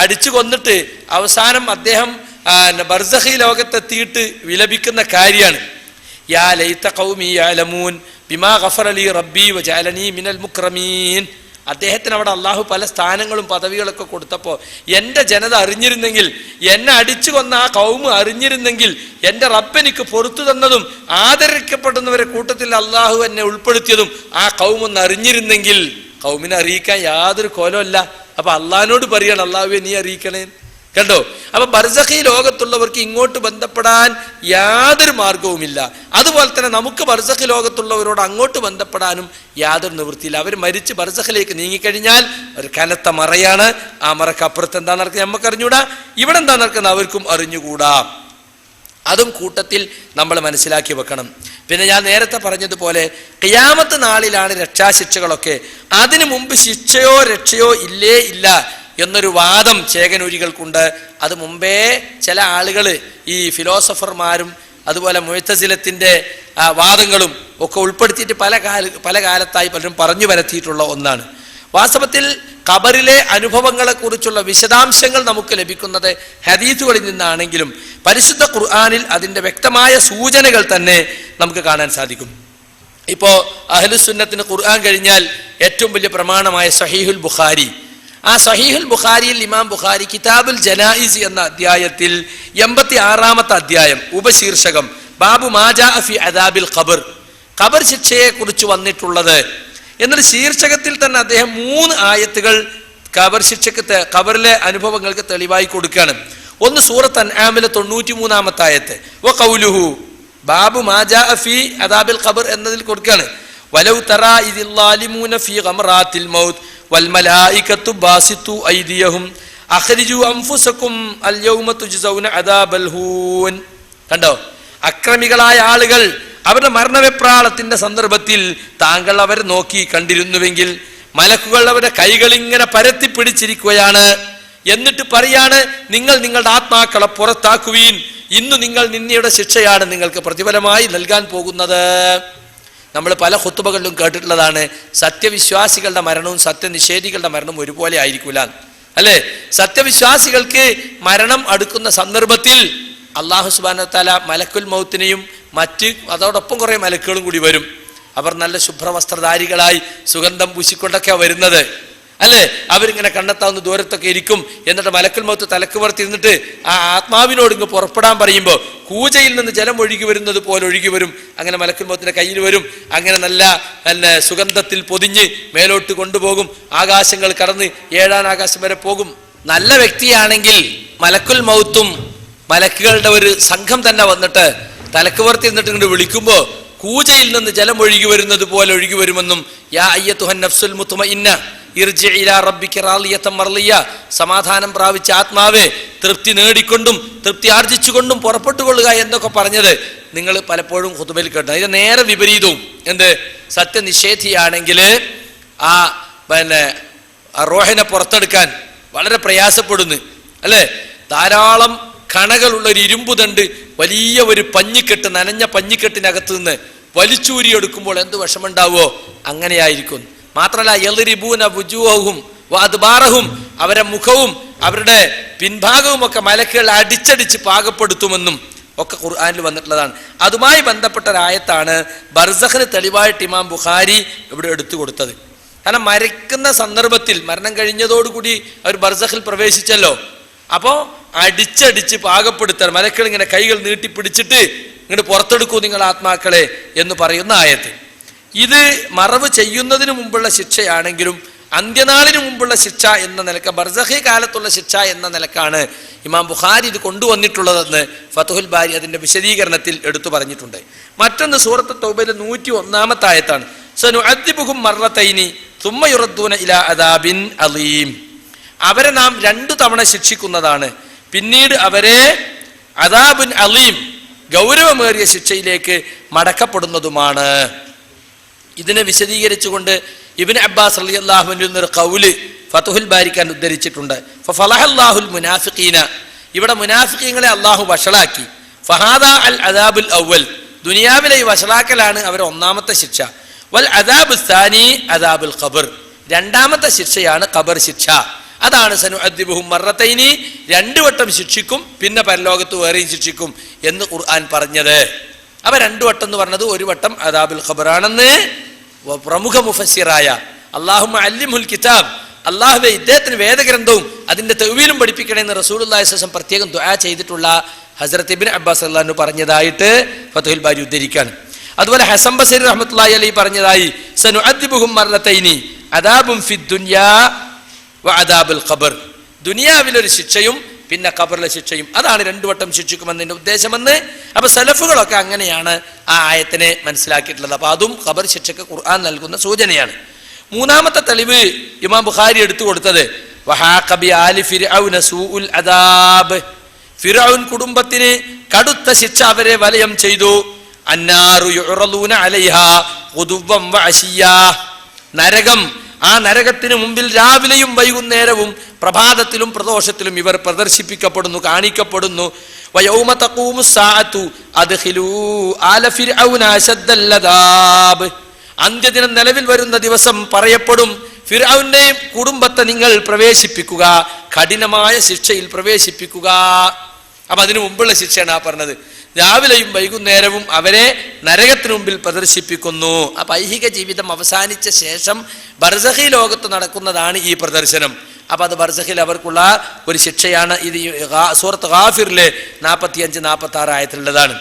അടിച്ചു കൊന്നിട്ട് അവസാനം അദ്ദേഹം ബർസഖി ലോകത്തെത്തിയിട്ട് വിലപിക്കുന്ന കാര്യമാണ്, യാ ലൈത ഖൗമി യഅലമൂൻ ബിമാ ഗഫറ ലി റബ്ബി വജഅലനി മിനൽ മുക്രമീൻ. അദ്ദേഹത്തിന് അവിടെ അള്ളാഹു പല സ്ഥാനങ്ങളും പദവികളൊക്കെ കൊടുത്തപ്പോൾ എൻ്റെ ജനത അറിഞ്ഞിരുന്നെങ്കിൽ, എന്നെ അടിച്ചു കൊന്ന ആ കൗമ് അറിഞ്ഞിരുന്നെങ്കിൽ, എൻ്റെ റബ്ബ് എനിക്ക് പുറത്തു തന്നതും ആദരിക്കപ്പെടുന്നവരെ കൂട്ടത്തിൽ അള്ളാഹു എന്നെ ഉൾപ്പെടുത്തിയതും ആ കൗമൊന്ന് അറിഞ്ഞിരുന്നെങ്കിൽ. കൗമിനെ അറിയിക്കാൻ യാതൊരു കോലമല്ല. അപ്പൊ അള്ളാഹിനോട് പറയണം, അള്ളാഹുവെ നീ അറിയിക്കണേ. കണ്ടോ? അപ്പൊ ബർസഖി ലോകത്തുള്ളവർക്ക് ഇങ്ങോട്ട് ബന്ധപ്പെടാൻ യാതൊരു മാർഗവുമില്ല. അതുപോലെ തന്നെ നമുക്ക് ബർസഖി ലോകത്തുള്ളവരോട് അങ്ങോട്ട് ബന്ധപ്പെടാനും യാതൊരു നിവൃത്തിയില്ല. അവർ മരിച്ച് ബർസഖിലേക്ക് നീങ്ങിക്കഴിഞ്ഞാൽ ഒരു കനത്ത മറയാണ്. ആ മറക്കപ്പുറത്ത് എന്താ നടക്കുന്നത് നമുക്ക് അറിഞ്ഞുകൂടാ, ഇവിടെ എന്താ നടക്കുന്നത് അവർക്കും അറിഞ്ഞുകൂടാ. അതും കൂട്ടത്തിൽ നമ്മൾ മനസ്സിലാക്കി വെക്കണം. പിന്നെ ഞാൻ നേരത്തെ പറഞ്ഞതുപോലെ ഖിയാമത്ത് നാളിലാണ് രക്ഷാശിക്ഷകളൊക്കെ. അതിനു മുമ്പ് ശിക്ഷയോ രക്ഷയോ ഇല്ലേ ഇല്ല എന്നൊരു വാദം ചേകനൂരികൾക്കുണ്ട്. അത് മുമ്പേ ചില ആളുകൾ, ഈ ഫിലോസഫർമാരും അതുപോലെ മുഅ്തസിലത്തിന്റെ വാദങ്ങളും ഒക്കെ ഉൾപ്പെടുത്തിയിട്ട് പല കാലത്തായി പലരും പറഞ്ഞു വരത്തിയിട്ടുള്ള ഒന്നാണ്. വാസ്തവത്തിൽ ഖബറിലെ അനുഭവങ്ങളെക്കുറിച്ചുള്ള വിശദാംശങ്ങൾ നമുക്ക് ലഭിക്കുന്നത് ഹദീസുകളിൽ നിന്നാണെങ്കിലും പരിശുദ്ധ ഖുർആനിൽ അതിൻ്റെ വ്യക്തമായ സൂചനകൾ തന്നെ നമുക്ക് കാണാൻ സാധിക്കും. ഇപ്പോൾ അഹ്ലുസുന്നത്തിന് ഖുർആൻ കഴിഞ്ഞാൽ ഏറ്റവും വലിയ പ്രമാണമായ സഹീഹുൽ ബുഖാരി. ആ സഹീഹുൽ ബുഖാരിയിൽ ഇമാം ബുഖാരി കിതാബുൽ ജനായിസ് എന്ന അധ്യായത്തിൽ 86-ാമത്തെ അധ്യായം, ഉപശീർഷകം ബാബു മാജാ ഫി അദാബിൽ ഖബർ, ഖബർ ശിക്ഷയെ കുറിച്ച് വന്നിട്ടുള്ളത് എന്നൊരു ശീർഷകത്തിൽ തന്നെ അദ്ദേഹം 3 ആയത്തുകൾ ഖബർ ശിക്ഷക്ക്, ഖബറിലെ അനുഭവങ്ങൾക്ക് തെളിവായി കൊടുക്കുകയാണ്. ഒന്ന് സൂറത്ത് അൻആമിലെ 93-ാമത്തെ ആയത്ത്, വ ഖൗലുഹു ബാബു മാജാ ഫി അദാബിൽ ഖബർ എന്നതിൽ കൊടുക്കുകയാണ്, വലൗ തറാ ഇദിൽ ളാലിമൂന ഫി ഗമറാത്തിൽ മൗത്ത് വൽ മലായികത്തു ബാസിത്തു ഐദിയഹും അഖ്രിജു അൻഫുസകും അൽ യൗമ തുജ്സൗന അദാബൽ ഹൂൻ. കണ്ടോ? അക്രമികളായ ആളുകൾ അവരുടെ മരണവെപ്രാളത്തിന്റെ സന്ദർഭത്തിൽ താങ്കൾ അവരെ നോക്കി കണ്ടിരുന്നുവെങ്കിൽ മലക്കുകൾ അവരുടെ കൈകളിങ്ങനെ പരത്തി പിടിച്ചിരിക്കുകയാണ്. എന്നിട്ട് പറയാണ്, നിങ്ങൾ നിങ്ങളുടെ ആത്മാക്കളെ പുറത്താക്കുവീൻ, ഇന്ന് നിങ്ങൾ നിന്നയുടെ ശിക്ഷയാണ് നിങ്ങൾക്ക് പ്രതിഫലമായി നൽകാൻ പോകുന്നത്. നമ്മൾ പല ഖുത്ബകളിലും കേട്ടിട്ടുള്ളതാണ്, സത്യവിശ്വാസികളുടെ മരണവും സത്യനിഷേധികളുടെ മരണവും ഒരുപോലെ ആയിരിക്കില്ല, അല്ലേ? സത്യവിശ്വാസികൾക്ക് മരണം അടുക്കുന്ന സന്ദർഭത്തിൽ അല്ലാഹു സുബ്ഹാനഹു വ തആല മലക്കുൽ മൗത്തിനെയും മറ്റ് അതോടൊപ്പം കുറേ മലക്കുകളും കൂടി വരും. അവർ നല്ല ശുഭ്രവസ്ത്രധാരികളായി സുഗന്ധം പൂശിക്കൊണ്ടൊക്കെയാണ് വരുന്നത്, അല്ലേ? അവരിങ്ങനെ കണ്ടെത്താവുന്ന ദൂരത്തൊക്കെ ഇരിക്കും. എന്നിട്ട് മലക്കുൽ മൗത്ത് തലക്ക് പുറത്തിരുന്നിട്ട് ആ ആത്മാവിനോട് ഇങ്ങ് പുറപ്പെടാൻ പറയുമ്പോൾ കൂജയിൽ നിന്ന് ജലം ഒഴുകി വരുന്നത് പോലെ ഒഴുകി വരും. അങ്ങനെ മലക്കുൽ മൗത്തിന്റെ കയ്യിൽ വരും. അങ്ങനെ നല്ല സുഗന്ധത്തിൽ പൊതിഞ്ഞ് മേലോട്ട് കൊണ്ടുപോകും. ആകാശങ്ങൾ കടന്ന് 7-ാം ആകാശം വരെ പോകും. നല്ല വ്യക്തിയാണെങ്കിൽ മലക്കുൽ മൗത്തും മലക്കുകളുടെ ഒരു സംഘം തന്നെ വന്നിട്ട് തലക്ക് പുറത്തിരുന്നിട്ട് ഇങ്ങോട്ട് വിളിക്കുമ്പോൾ കൂജയിൽ നിന്ന് ജലം ഒഴുകി വരുന്നത് പോലെ ഒഴുകി വരുമെന്നും, യാ അയ്യത്തുഹൻ നഫ്സുൽ മുത്മഇന്ന ഇർജി ഇലാ റബ്ബിക റാളിയതൻ മർളിയ, സമാധാനം പ്രാപിച്ച ആത്മാവെ തൃപ്തി നേടിക്കൊണ്ടും തൃപ്തി ആർജിച്ചുകൊണ്ടും പുറപ്പെട്ടുകൊള്ളുക എന്നൊക്കെ പറഞ്ഞത് നിങ്ങൾ പലപ്പോഴും ഖുതുബയിൽ കേട്ടു. അതിന് നേരെ വിപരീതവും എന്ത്? സത്യനിഷേധിയാണെങ്കിൽ ആ റോഹിനെ പുറത്തെടുക്കാൻ വളരെ പ്രയാസപ്പെടുന്നു, അല്ലേ? ധാരാളം കണകളുള്ള ഒരു ഇരുമ്പുതണ്ട് വലിയ ഒരു പഞ്ഞിക്കെട്ട്, നനഞ്ഞ പഞ്ഞിക്കെട്ടിനകത്ത് നിന്ന് വലിച്ചൂരിയെടുക്കുമ്പോൾ എന്ത് വിഷമുണ്ടാവോ അങ്ങനെയായിരിക്കും. മാത്രമല്ല യദ്രിബൂന വുജൂഹും വഅദ്ബാറഹും, അവരുടെ മുഖവും അവരുടെ പിൻഭാഗവും ഒക്കെ മലക്കുകൾ അടിച്ചടിച്ച് പാകപ്പെടുത്തുമെന്നും ഒക്കെ ഖുർആനിൽ വന്നിട്ടുള്ളതാണ്. അതുമായി ബന്ധപ്പെട്ട ഒരായത്താണ് ബർസഖിന് തെളിവായിട്ട് ഇമാം ബുഖാരി ഇവിടെ എടുത്തു കൊടുത്തത്. കാരണം മരിക്കുന്ന സന്ദർഭത്തിൽ, മരണം കഴിഞ്ഞതോടുകൂടി അവർ ബർസഖിൽ പ്രവേശിച്ചല്ലോ, അപ്പോൾ അടിച്ചടിച്ച് പാകപ്പെടുത്താൻ മലക്കുകൾ ഇങ്ങനെ കൈകൾ നീട്ടിപ്പിടിച്ചിട്ട് ഇങ്ങോട്ട് പുറത്തെടുക്കൂ നിങ്ങൾ ആത്മാക്കളെ എന്ന് പറയുന്ന ആയത്ത്. ഇത് മറവ് ചെയ്യുന്നതിന് മുമ്പുള്ള ശിക്ഷയാണെങ്കിലും അന്ത്യനാളിന് മുമ്പുള്ള ശിക്ഷ എന്ന നിലക്ക്, ബർസഖി കാലത്തുള്ള ശിക്ഷ എന്ന നിലക്കാണ് ഇമാം ബുഖാരി ഇത് കൊണ്ടുവന്നിട്ടുള്ളതെന്ന് ഫതുഹുൽ ബാരി അതിന്റെ വിശദീകരണത്തിൽ എടുത്തു പറഞ്ഞിട്ടുണ്ട്. മറ്റൊന്ന് സൂറത്ത് തൗബയിലെ 101-ാമത്തെ ആയത്താണ്. സനുഅദ്ദിബുഹും മർറതൈനി സുമ്മ യുറദ്ദൂന ഇലാ അദാബിൻ അലീം. അവരെ നാം 2 തവണ ശിക്ഷിക്കുന്നതാണ്, പിന്നീട് അവരെ അദാബുൻ അലീം ഗൗരവമേറിയ ശിക്ഷയിലേക്ക് മടക്കപ്പെടുന്നതുമാണ്. ഇതിനെ വിശദീകരിച്ചുകൊണ്ട് ഇബ്നു അബ്ബാസ് റളിയല്ലാഹു അൻഹു എന്നൊരു ഖൗല് ഫതുഹുൽ ബാരിക്കാൻ ഉദ്ധരിച്ചിട്ടുണ്ട്. ഫഫലഹല്ലാഹുൽ മുനാഫിഖീന, ഇവിടെ മുനാഫിഖീങ്ങളെ അല്ലാഹു വഷളാക്കി. ഫഹാദാ അൽ അദാബുൽ അവ്വൽ, ദുനിയാവിലെ ഈ വഷളാക്കലാണ് അവരുടെ 1ാമത്തെ ശിക്ഷ. വൽ അദാബുസ് സാനി അദാബുൽ ഖബർ, 2ാമത്തെ ശിക്ഷയാണ് ഖബർ ശിക്ഷ. അതാണ് സനുഅദ്ദിബുഹും മർറതൈനി, 2 വട്ടം ശിക്ഷിക്കും, പിന്നെ പരലോകത്ത് വേറെയും ശിക്ഷിക്കും എന്ന് ഖുർആൻ പറഞ്ഞത്. അപ്പൊ 2 വട്ടം എന്ന് പറഞ്ഞത് 1 വട്ടം അദാബുൽ ഖബറാണെന്ന് പ്രമുഖ മുഫസ്സിറായ അല്ലാഹുമ്മ അല്ലിംഹുൽ കിതാബ്, അല്ലാഹുവേ ഇദ്ദേഹത്തിന് വേദഗ്രന്ഥവും അതിന്റെ തഅ്വീലും പഠിപ്പിക്കണമെന്ന് റസൂലുള്ളാഹി സ്വല്ലല്ലാഹു അലൈഹി വസല്ലം പ്രത്യേകം ദുആ ചെയ്തിട്ടുള്ള ഹസ്രത്ത് ഇബ്നു അബ്ബാസ് റളിയല്ലാഹു അൻഹു പറഞ്ഞതായിട്ട് ഫതുഹുൽ ബാരി ഉദ്ധരിക്കുകയാണ്. അതുപോലെ ഹസൻ ബസരി റഹ്മത്തുള്ളാഹി അലൈഹി പറഞ്ഞതായി സനുഅദ്ദിബുഹും മർറതൈനി അദാബുൻ ഫിദ് ദുനിയാ വ അദാബുൽ ഖബർ, ദുനിയാവിലൊരു ശിക്ഷയും പിന്നെ ഖബറിലെ ശിക്ഷയും, അതാണ് 2 വട്ടം ശിക്ഷിക്കുമെന്നതിന്റെ ഉദ്ദേശമെന്ന്. അപ്പൊ സലഫുകളൊക്കെ അങ്ങനെയാണ് ആ ആയത്തിനെ മനസ്സിലാക്കിയിട്ടുള്ളത്. അപ്പൊ അതും ഖബർ ശിക്ഷയ്ക്ക് ഖുർആൻ നൽകുന്ന സൂചനയാണ്. 3ാമത്തെ തെളിവ് ഇമാം ബുഖാരി എടുത്തു കൊടുത്തത് വഹാഖ ബി ആലി ഫിർഔന സൂഉൽ അദാബ്, ഫിർഔൻ കുടുംബത്തിന് കടുത്ത ശിക്ഷ അവരെ വലയം ചെയ്തു. അന്നാറു യുറലൂന അലൈഹാ ഗുദുവ്വൻ വഅശിയ്യാ, നരകം, ആ നരകത്തിന് മുമ്പിൽ രാവിലെയും വൈകുന്നേരവും പ്രഭാതത്തിലും പ്രദോഷത്തിലും ഇവർ പ്രദർശിപ്പിക്കപ്പെടുന്നു, കാണിക്കപ്പെടുന്നു. വയൗമ തഖൂമുസ് സാഅതു അദ്ഖിലൂ ആല ഫിർഔന അശദ്ദൽ അദാബ്, അന്ത്യദിനം നിലവിൽ വരുന്ന ദിവസം പറയപ്പെടും, ഫിർഔനെയും കുടുംബത്തെ നിങ്ങൾ പ്രവേശിപ്പിക്കുക, കഠിനമായ ശിക്ഷയിൽ പ്രവേശിപ്പിക്കുക. അപ്പൊ അതിനു മുമ്പുള്ള ശിക്ഷയാണ് ആ പറഞ്ഞത്. രാവിലെയും വൈകുന്നേരവും അവരെ നരകത്തിന് മുമ്പിൽ പ്രദർശിപ്പിക്കുന്നു. അപ്പൊ ഐഹിക ജീവിതം അവസാനിച്ച ശേഷം ബർസഖി ലോകത്ത് നടക്കുന്നതാണ് ഈ പ്രദർശനം. അപ്പൊ അത് ബർസഖിൽ അവർക്കുള്ള ഒരു ശിക്ഷയാണ്. ഇത് സൂറത്ത് ഗാഫിറിലെ 45-46 ആയത്തിലുള്ളതാണ്.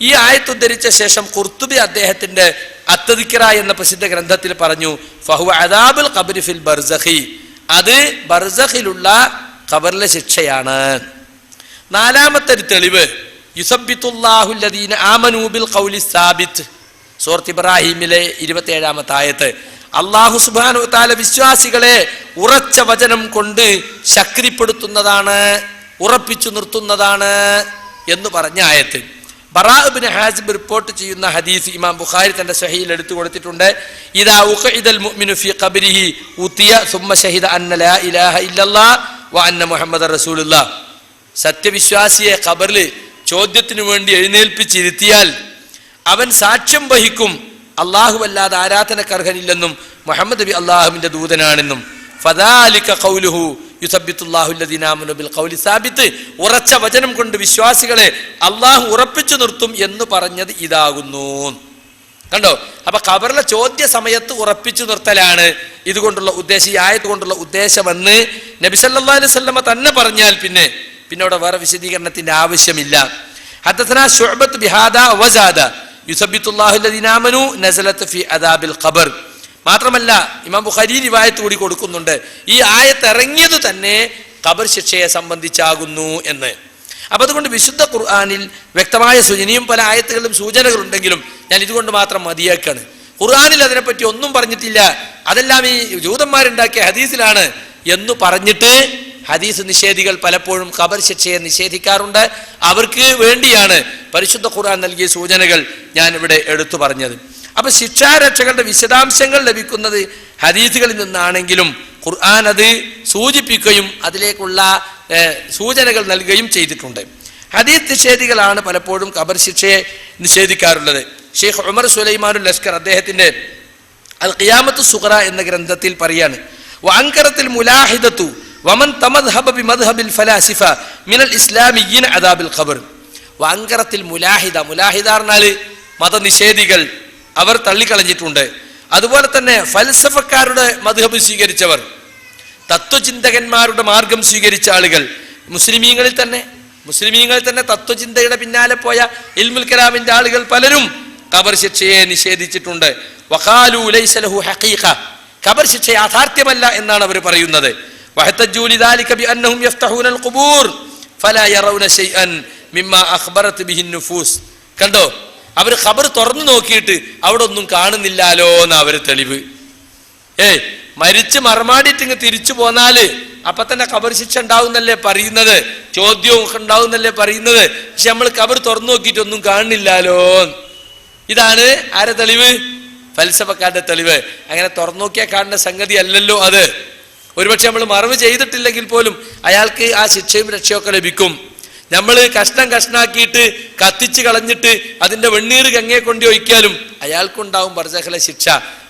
ഈ ആയത്ത് ഉദ്ധരിച്ച ശേഷം ഖുർത്തുബി അദ്ദേഹത്തിന്റെ അത്തദിക്റ എന്ന പ്രസിദ്ധ ഗ്രന്ഥത്തിൽ പറഞ്ഞു, ഫഹുവ അദാബുൽ ഖബ്രി ഫിൽ ബർസഖി, അത് ബർസഖിലുള്ള ഖബറിലെ ശിക്ഷയാണ്. 4ാമത്തെ ഒരു തെളിവ് യുസബ്ബിതുല്ലാഹു അല്ലദീന ആമനൂ ബിൽ ഖൗലി സാബിത്ത്, സൂറത്ത് ഇബ്രാഹിമിലെ 27-ാമത്തെ ആയത്ത്. അല്ലാഹു സുബ്ഹാനഹു വ തആല വിശ്വാസികളെ ഉറച്ച വചനം കൊണ്ട് ശക്തിപ്പെടുത്തുന്നതാണ്, ഉറപ്പിച്ചു നിർത്തുന്നതാണ് എന്ന് പറഞ്ഞ ആയത്ത്. ബറാ ഇബ്നു ഹാസിബ് റിപ്പോർട്ട് ചെയ്യുന്ന ഹദീസ് ഇമാം ബുഖാരി തന്റെ സ്വഹീഹിൽ എടുത്തു കൊടുത്തിട്ടുണ്ട്. ഇദാ ഉഖിദൽ മുഅ്മിനു ഫീ ഖബ്രിഹി ഉതിയ സുമ്മ ഷഹിദ അന്ന ലാ ഇലാഹ ഇല്ലല്ലാഹ് വ അന്ന മുഹമ്മദർ റസൂലുള്ളാഹ്, സത്യവിശ്വാസിയെ ഖബറിൽ ചോദ്യത്തിനു വേണ്ടി എഴുന്നേൽപ്പിച്ചിരുത്തിയാൽ അവൻ സാക്ഷ്യം വഹിക്കും അല്ലാഹുവല്ലാതെ ആരാധനക്കർഹനില്ലെന്നും മുഹമ്മദ് നബി അല്ലാഹുവിന്റെ ദൂതനാണെന്നും. ഫദാലിക ഖൗലുഹു യുസബ്ബിതുല്ലാഹു അല്ലദീന ആമനൂ ബിൽ ഖൗലി സാബിത്ത്, ഉറച്ച വചനം കൊണ്ട് വിശ്വാസികളെ അല്ലാഹു ഉറപ്പിച്ചു നിർത്തും എന്ന് പറഞ്ഞത് ഇതാകുന്നു. കണ്ടോ? അപ്പൊ ഖബറിലെ ചോദ്യ സമയത്ത് ഉറപ്പിച്ചു നിർത്തലാണ് ഇതുകൊണ്ടുള്ള ഉദ്ദേശം, ഈ ആയത്ത് കൊണ്ടുള്ള ഉദ്ദേശമെന്ന് നബി സല്ലല്ലാഹു അലൈഹി വസല്ലമ തന്നെ പറഞ്ഞാൽ പിന്നെ അവിടെ വേറെ വിശദീകരണത്തിന്റെ ആവശ്യമില്ല. ഹദസനാ ശുഅബത്ത് ബിഹാദാ വസാദ യുസബ്ബിതുല്ലാഹു അല്ലദീന ആമനൂ നസലത്ത് ഫീ അദാബിൽ ഖബർ. മാത്രമല്ല ഇമാം ബുഖാരി റിവായത്ത് കൂടി കൊടുക്കുന്നുണ്ട്, ഈ ആയത്ത് ഇറങ്ങിയത് തന്നെ ഖബർ ശിക്ഷയെ സംബന്ധിച്ചാകുന്നു എന്ന്. അപ്പൊ അതുകൊണ്ട് വിശുദ്ധ ഖുർആനിൽ വ്യക്തമായ സൂചനയും പല ആയത്തുകളിലും സൂചനകളുണ്ടെങ്കിലും ഞാൻ ഇതുകൊണ്ട് മാത്രം മതിയാക്കാണ്. ഖുർആനിൽ അതിനെപ്പറ്റി ഒന്നും പറഞ്ഞിട്ടില്ല, അതെല്ലാം ഈ ജൂതന്മാരുണ്ടാക്കിയ ഹദീസിലാണ് എന്ന് പറഞ്ഞിട്ട് ഹദീസ് നിഷേധികൾ പലപ്പോഴും ഖബർ ശിക്ഷയെ നിഷേധിക്കാറുണ്ട്. അവർക്ക് വേണ്ടിയാണ് പരിശുദ്ധ ഖുർആൻ നൽകിയ സൂചനകൾ ഞാൻ ഇവിടെ എടുത്തു പറഞ്ഞത്. അപ്പൊ ശിക്ഷാരക്ഷകളുടെ വിശദാംശങ്ങൾ ലഭിക്കുന്നത് ഹദീസുകളിൽ നിന്നാണെങ്കിലും ഖുർആൻ അത് സൂചിപ്പിക്കുകയും അതിലേക്കുള്ള സൂചനകൾ നൽകുകയും ചെയ്തിട്ടുണ്ട്. ഹദീസ് നിഷേധികളാണ് പലപ്പോഴും ഖബർ ശിക്ഷയെ നിഷേധിക്കാറുള്ളത്. ഷെയ്ഖ് ഉമർ സുലൈമാനുൽ ലഷ്കർ അദ്ദേഹത്തിന്റെ അൽ ഖിയാമത്തു സുഗ്റ എന്ന ഗ്രന്ഥത്തിൽ പറയാണ്, വഅൻകറത്തിൽ മുലാഹിദത്തു വമൻ തമദ്ഹബ ബിമദ്ഹബിൽ ഫലാസിഫ മിനൽ ഇസ്ലാമിയ്യീന അദാബിൽ ഖബർ. വഅൻകറത്തിൽ മുലാഹിദ, മുലാഹിദ പറഞ്ഞാൽ മതനിഷേധികൾ, അവർ തള്ളിക്കളഞ്ഞിട്ടുണ്ട്. അതുപോലെ തന്നെ ഫൽസഫക്കാരുടെ മദ്ഹബ് സ്വീകരിച്ചവർ, തത്വചിന്തകന്മാരുടെ മാർഗം സ്വീകരിച്ച ആളുകൾ, മുസ്ലിമീങ്ങളിൽ തന്നെ മുസ്ലിമീങ്ങൾ തന്നെ തത്വചിന്തയുടെ പിന്നാലെ പോയ ഇൽമുൽ കലാമിന്റെ ആളുകൾ പലരും ഖബർ ശിക്ഷയെ നിഷേധിച്ചിട്ടുണ്ട്. വഖാലു ലൈസ ലഹു ഹഖീഖ, ഖബർ ശിക്ഷ യാഥാർത്ഥ്യമല്ല എന്നാണ് അവർ പറയുന്നത്. വഹതജു ലിദാലിക ബിഅന്നഹും യഫ്തഹൂനൽ ഖുബൂർ ഫലാ യറൗന ശൈഅൻ മിമ്മാ അഖ്ബറത് ബിഹി നുഫൂസ്. കണ്ടോ, അവർ ഖബർ തുറന്നു നോക്കിയിട്ട് അവിടെ ഒന്നും കാണുന്നില്ലാലോ എന്ന് അവർ തെളിവ്. മരിച്ച് മറമാടിയിട്ട് തിരിച്ചു പോന്നാല് അപ്പൊ തന്നെ ഖബർ ശിക്ഷ ഉണ്ടാവുന്നല്ലേ പറയുന്നത്, ചോദ്യവും ഉണ്ടാവുന്നല്ലേ പറയുന്നത്. പക്ഷെ നമ്മൾ ഖബർ തുറന്നു നോക്കിയിട്ടൊന്നും കാണുന്നില്ലാലോ. ഇതാണ് ആരെ തെളിവ്? ഫൽസഫക്കാരുടെ തെളിവ്. അങ്ങനെ തുറന്നു നോക്കിയാൽ കാണുന്ന സംഗതി അല്ലല്ലോ അത്. ഒരുപക്ഷെ നമ്മൾ മറവ് ചെയ്തിട്ടില്ലെങ്കിൽ പോലും അയാൾക്ക് ആ ശിക്ഷയും രക്ഷയൊക്കെ ലഭിക്കും. നമ്മൾ കഷ്ണം കഷ്ണാക്കിയിട്ട് കത്തിച്ച് കളഞ്ഞിട്ട് അതിന്റെ വെണ്ണീർ ഗംഗയെ കൊണ്ട് ഒഴിക്കാലും അയാൾക്കുണ്ടാവും ബർസഖിലെ ശിക്ഷ.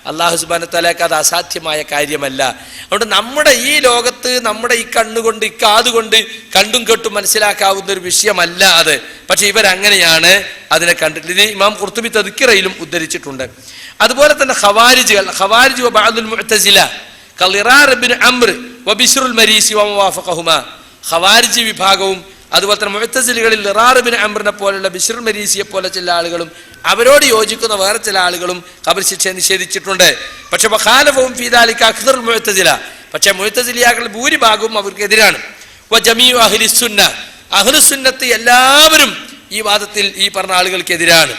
അല്ലാഹു സുബ്ഹാനഹു തആലക്ക് അത് അസാധ്യമായ കാര്യമല്ല. അതുകൊണ്ട് നമ്മുടെ ഈ ലോകത്ത് നമ്മുടെ ഈ കണ്ണുകൊണ്ട് ഈ കാതുകൊണ്ട് കണ്ടും കേട്ടും മനസ്സിലാക്കാവുന്ന ഒരു വിഷയമല്ല അത്. പക്ഷെ ഇവരങ്ങനെയാണ് അതിനെ കണ്ടിട്ട്. ഇത് ഇമാം ഖുർത്തുബി തദ്കിറയിലും ഉദ്ധരിച്ചിട്ടുണ്ട്. അതുപോലെ തന്നെ ഖവാരിജ് വ ബഅദുൽ മുഅ്തസില ഖളിറാർ ഇബ്നു അംർ വ ബിശ്റുൽ മരീസി വ മുവാഫഖഹുമാ, ഖവാരിജ് വിഭാഗവും അതുപോലെ തന്നെ മുഅ്തസിലികളിൽ ലിറാർ ഇബ്നു അംറിനെ പോലുള്ള ബിശ്റുൽ മരീസിയെ പോലെ ചില ആളുകളും അവരോട് യോജിക്കുന്ന വേറെ ചില ആളുകളും ഖബർ ശിക്ഷ നിഷേധിച്ചിട്ടുണ്ട്. പക്ഷെ വഖാലഫഹും ഫീ ദാലിക അക്സറുൽ മുഅ്തസില, പക്ഷെ മുഅ്തസിലിയാക്കൾ ഭൂരിഭാഗവും അവർക്കെതിരാണ്. വ ജമീഉ അഹ്ലിസ് സുന്ന, അഹ്ലുസ് സുന്നത്ത് എല്ലാവരും ഈ വാദത്തിൽ ഈ പറഞ്ഞ ആളുകൾക്കെതിരാണ്.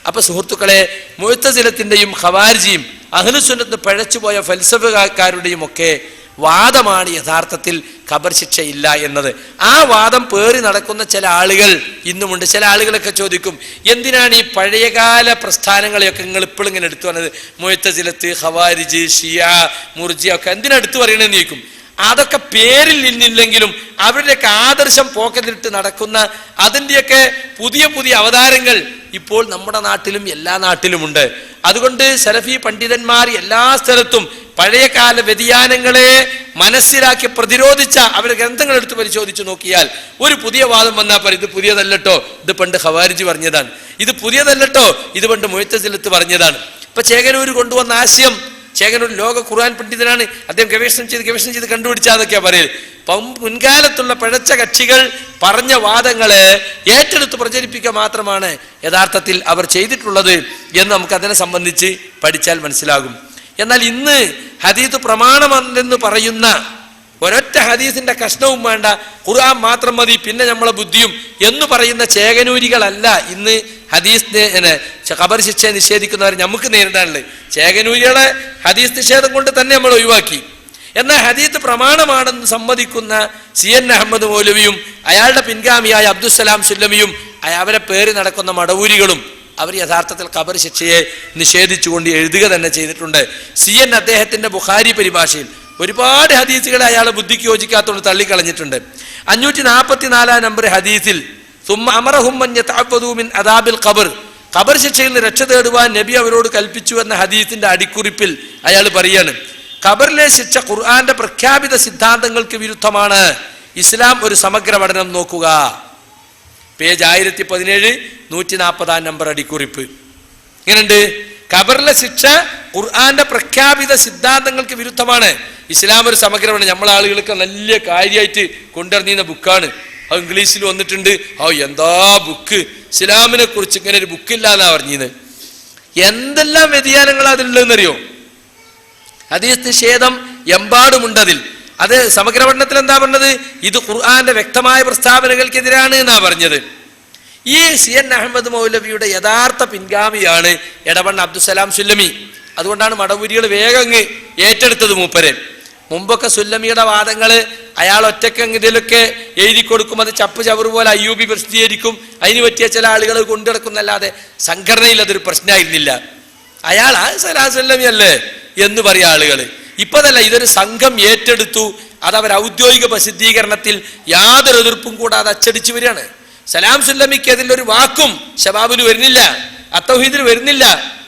അപ്പൊ സുഹൃത്തുക്കളെ, മുഅ്തസിലത്തിന്റെയും ഖവാരിജിയും അഹ്ലുസ് സുന്നത്ത് പഴച്ചുപോയ ഫൽസഫക്കാരുടെയും ഒക്കെ വാദമാണ് യഥാർത്ഥത്തിൽ ഖബർ ശിക്ഷ ഇല്ല എന്നത്. ആ വാദം പേറി നടക്കുന്ന ചില ആളുകൾ ഇന്നുമുണ്ട്. ചില ആളുകളൊക്കെ ചോദിക്കും, എന്തിനാണ് ഈ പഴയകാല പ്രസ്ഥാനങ്ങളെയൊക്കെ നിങ്ങൾ ഇപ്പോഴും ഇങ്ങനെ എടുത്തു പറഞ്ഞത്? മുഅ്തസിലത്ത്, ഖവാരിജ്, ഷിയ, മുർജിയ ഒക്കെ എന്തിനാ എടുത്തു പറയണമെന്ന് ചോദിക്കും. അതൊക്കെ പേരിൽ നിന്നില്ലെങ്കിലും അവരുടെയൊക്കെ ആദർശം പോക്കറ്റിലിട്ട് നടക്കുന്ന അതിൻ്റെയൊക്കെ പുതിയ പുതിയ അവതാരങ്ങൾ ഇപ്പോൾ നമ്മുടെ നാട്ടിലും എല്ലാ നാട്ടിലുമുണ്ട്. അതുകൊണ്ട് സലഫി പണ്ഡിതന്മാർ എല്ലാ സ്ഥലത്തും പഴയകാല വ്യതിയാനങ്ങളെ മനസ്സിലാക്കി പ്രതിരോധിച്ച അവരുടെ ഗ്രന്ഥങ്ങൾ എടുത്ത് പരിശോധിച്ച് നോക്കിയാൽ ഒരു പുതിയ വാദം വന്നാൽ പറയും, ഇത് പുതിയതല്ലട്ടോ, ഇത് പണ്ട് ഖവാരിജ് പറഞ്ഞതാണ്, ഇത് പുതിയതല്ലട്ടോ, ഇത് പണ്ട് മുഅ്തസിലത്ത് പറഞ്ഞതാണ്. ഇപ്പൊ ചേകനൂർ കൊണ്ടുവന്ന ആശയം, ചേകനൂർ ലോക ഖുർആൻ പണ്ഡിതനാണ്, അദ്ദേഹം ഗവേഷണം ചെയ്ത് കണ്ടുപിടിച്ചാതൊക്കെയാ പറയൽ. മുൻകാലത്തുള്ള പിഴച്ച കക്ഷികൾ പറഞ്ഞ വാദങ്ങളെ ഏറ്റെടുത്ത് പ്രചരിപ്പിക്കുക മാത്രമാണ് യഥാർത്ഥത്തിൽ അവർ ചെയ്തിട്ടുള്ളത് എന്ന് നമുക്ക് അതിനെ സംബന്ധിച്ച് പഠിച്ചാൽ മനസ്സിലാകും. എന്നാൽ ഇന്ന് ഹദീസ് പ്രമാണമെന്ന് പറയുന്ന ഒരൊറ്റ ഹദീസിന്റെ കഷ്ണവും വേണ്ട, ഖുർആൻ മാത്രം മതി, പിന്നെ നമ്മളെ ബുദ്ധിയും എന്ന് പറയുന്ന ചേകനൂരികളല്ല ഇന്ന് ഹദീസിനെ ഖബർ ശിക്ഷ നിഷേധിക്കുന്നവർ നമുക്ക് നേരിടാനുള്ളത്. ചേകനൂരികളെ ഹദീസ് നിഷേധം കൊണ്ട് തന്നെ നമ്മൾ ഒഴിവാക്കി. എന്നാൽ ഹദീസ് പ്രമാണമാണെന്ന് സമ്മതിക്കുന്ന CN അഹമ്മദ് മൗലവിയും അയാളുടെ പിൻഗാമിയായ അബ്ദുസ്സലാം സുല്ലമിയും അവരെ പേര് നടക്കുന്ന മടവൂരികളും അവർ യഥാർത്ഥത്തിൽ ഖബർ ശിക്ഷയെ നിഷേധിച്ചുകൊണ്ട് എഴുതുക തന്നെ ചെയ്തിട്ടുണ്ട്. CN അദ്ദേഹത്തിന്റെ ബുഖാരി പരിഭാഷയിൽ ഒരുപാട് ഹദീസുകളെ അയാളെ ബുദ്ധിക്ക് യോജിക്കാത്തതുകൊണ്ട് തള്ളിക്കളഞ്ഞിട്ടുണ്ട്. 544 നമ്പർ ഹദീസിൽ ഖബർ ശിക്ഷയിൽ നിന്ന് രക്ഷ തേടുവാൻ നബി അവരോട് കൽപ്പിച്ചു എന്ന ഹദീസിന്റെ അടിക്കുറിപ്പിൽ അയാൾ പറയാണ്, ഖബറിലെ ശിക്ഷ ഖുർആന്റെ പ്രഖ്യാപിത സിദ്ധാന്തങ്ങൾക്ക് വിരുദ്ധമാണ്. ഇസ്ലാം ഒരു സമഗ്ര പഠനം നോക്കുക. പേജ് 1017 140 നമ്പർ അടിക്കുറിപ്പ്. ഇങ്ങനെയുണ്ട്, ഖബറിലെ ശിക്ഷ ഖുർആന്റെ പ്രഖ്യാപിത സിദ്ധാന്തങ്ങൾക്ക് വിരുദ്ധമാണ്. ഇസ്ലാം ഒരു സമഗ്ര പഠനം. നമ്മളെ ആളുകൾക്ക് നല്ല കാര്യമായിട്ട് കൊണ്ടിറങ്ങിയ ബുക്കാണ്, അത് ഇംഗ്ലീഷിൽ വന്നിട്ടുണ്ട്. എന്താ ബുക്ക്, ഇസ്ലാമിനെ കുറിച്ച് ഇങ്ങനെ ഒരു ബുക്കില്ലാന്നാ പറഞ്ഞത്. എന്തെല്ലാം വ്യതിയാനങ്ങളാ അതിലുള്ളതെന്നറിയോ? ഹദീസ് നിഷേധം എമ്പാടുമുണ്ട് അതിൽ. അത് സമഗ്ര പഠനത്തിൽ എന്താ പറഞ്ഞത്? ഇത് ഖുർആന്റെ വ്യക്തമായ പ്രസ്താവനകൾക്കെതിരാണ് എന്നാ പറഞ്ഞത്. ഈ CN അഹമ്മദ് മൗലവിയുടെ യഥാർത്ഥ പിൻഗാമിയാണ് എടവണ്ണ അബ്ദുസ്സലാം സുല്ലമി. അതുകൊണ്ടാണ് മടവൂരികൾ വേഗം അങ്ങ് ഏറ്റെടുത്തത് മൂപ്പരെ. മുമ്പൊക്കെ സുല്ലമിയുടെ വാദങ്ങൾ അയാൾ ഒറ്റക്ക് ഇതിലൊക്കെ എഴുതി കൊടുക്കും, അത് ചപ്പ് ചവറ് പോലെ അയ്യൂബി പ്രസിദ്ധീകരിക്കും, അതിന് പറ്റിയ ചില ആളുകൾ കൊണ്ടുനടക്കുന്നല്ലാതെ സംഘടനയിൽ അതൊരു പ്രശ്നമായിരുന്നില്ല. അയാൾ ആ സലാം സുല്ലമി അല്ലേ എന്ന് പറയാ ആളുകൾ. ഇപ്പതല്ല, ഇതൊരു സംഘം ഏറ്റെടുത്തു. അത് അവർ ഔദ്യോഗിക പ്രസിദ്ധീകരണത്തിൽ യാതൊരു എതിർപ്പും കൂടാതെ അച്ചടിച്ചു വരികയാണ്. സലാം സുല്ലമിക്ക് അതിലൊരു വാക്കും ശബാബിൽ വരുന്നില്ല, അത്തൗഹീദിൽ വരുന്നില്ല.